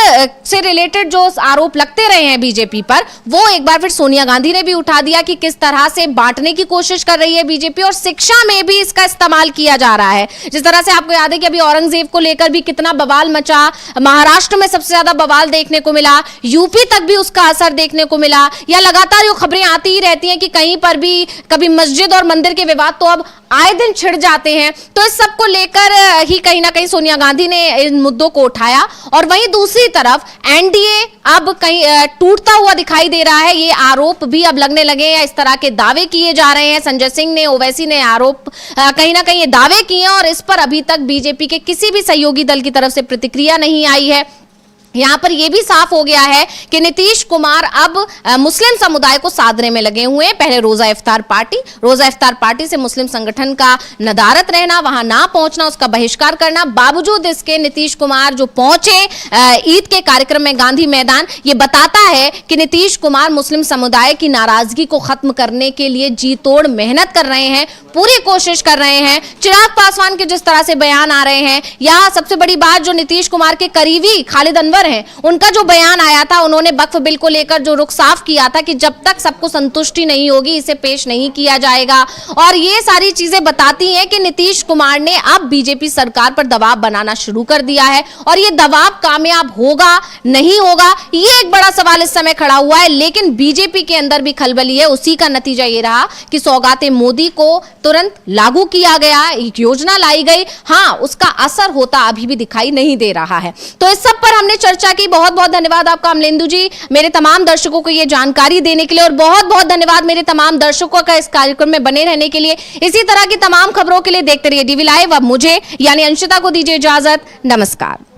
से रिलेटेड जो आरोप लगते रहे हैं बीजेपी पर, वो एक बार फिर सोनिया गांधी ने भी उठा दिया कि किस तरह से बांटने की कोशिश कर रही है बीजेपी, और शिक्षा में भी इसका इस्तेमाल किया जा रहा है। जिस तरह से आपको याद है कि अभी औरंगजेब को लेकर भी कितना बवाल मचा, महाराष्ट्र में सबसे ज्यादा बवाल देखने को मिला, यूपी तक भी उसका असर देखने को मिला, या लगातार जो खबरें आती ही रहती हैं कि कहीं पर भी कभी मस्जिद और मंदिर के विवाद तो अब आए दिन छिड़ जाते हैं। तो इस सब को लेकर ही कहीं ना कहीं सोनिया गांधी ने इन मुद्दों को उठाया, और वहीं दूसरी तरफ एनडीए अब कहीं टूटता हुआ दिखाई दे रहा है। ये आरोप भी अब लगने लगे हैं, इस तरह के दावे किए जा रहे हैं। संजय सिंह ने, ओवैसी ने आरोप कहीं ना कहीं ये दावे किए हैं, और इस पर अभी तक बीजेपी के किसी भी सहयोगी दल की तरफ से प्रतिक्रिया नहीं आई है। यहां पर यह भी साफ हो गया है कि नीतीश कुमार अब मुस्लिम समुदाय को साधने में लगे हुए हैं। पहले रोजा इफ्तार पार्टी से मुस्लिम संगठन का नदारत रहना, वहां ना पहुंचना, उसका बहिष्कार करना, बावजूद इसके नीतीश कुमार जो पहुंचे ईद के कार्यक्रम में गांधी मैदान, ये बताता है कि नीतीश कुमार मुस्लिम समुदाय की नाराजगी को खत्म करने के लिए जी तोड़ मेहनत कर रहे हैं, पूरी कोशिश कर रहे हैं। चिराग पासवान के जिस तरह से बयान आ रहे हैं, या सबसे बड़ी बात जो नीतीश कुमार के करीबी खालिद अनवर हैं, उनका जो बयान आया था, उन्होंने वक्फ बिल को लेकर जो रुख साफ किया था कि जब तक सबको संतुष्टि नहीं होगी इसे पेश नहीं किया जाएगा। और ये सारी चीजें बताती हैं कि नीतीश कुमार ने अब बीजेपी सरकार पर दबाव बनाना शुरू कर दिया है, और ये दबाव कामयाब होगा नहीं होगा, ये एक बड़ा सवाल इस समय खड़ा हुआ है। लेकिन बीजेपी के अंदर भी खलबली है। उसी का नतीजा ये रहा कि सौगाते मोदी को तुरंत लागू किया गया, एक योजना लाई गई। हाँ, उसका असर होता अभी भी दिखाई नहीं दे रहा है। तो इस सब पर हमने चर्चा की। बहुत बहुत धन्यवाद आपका अमलेंदु जी, मेरे तमाम दर्शकों को ये जानकारी देने के लिए, और बहुत बहुत धन्यवाद मेरे तमाम दर्शकों का इस कार्यक्रम में बने रहने के लिए। इसी तरह की तमाम खबरों के लिए देखते रहिए डीवी लाइव। अब मुझे यानी अंशिता को दीजिए इजाजत। नमस्कार।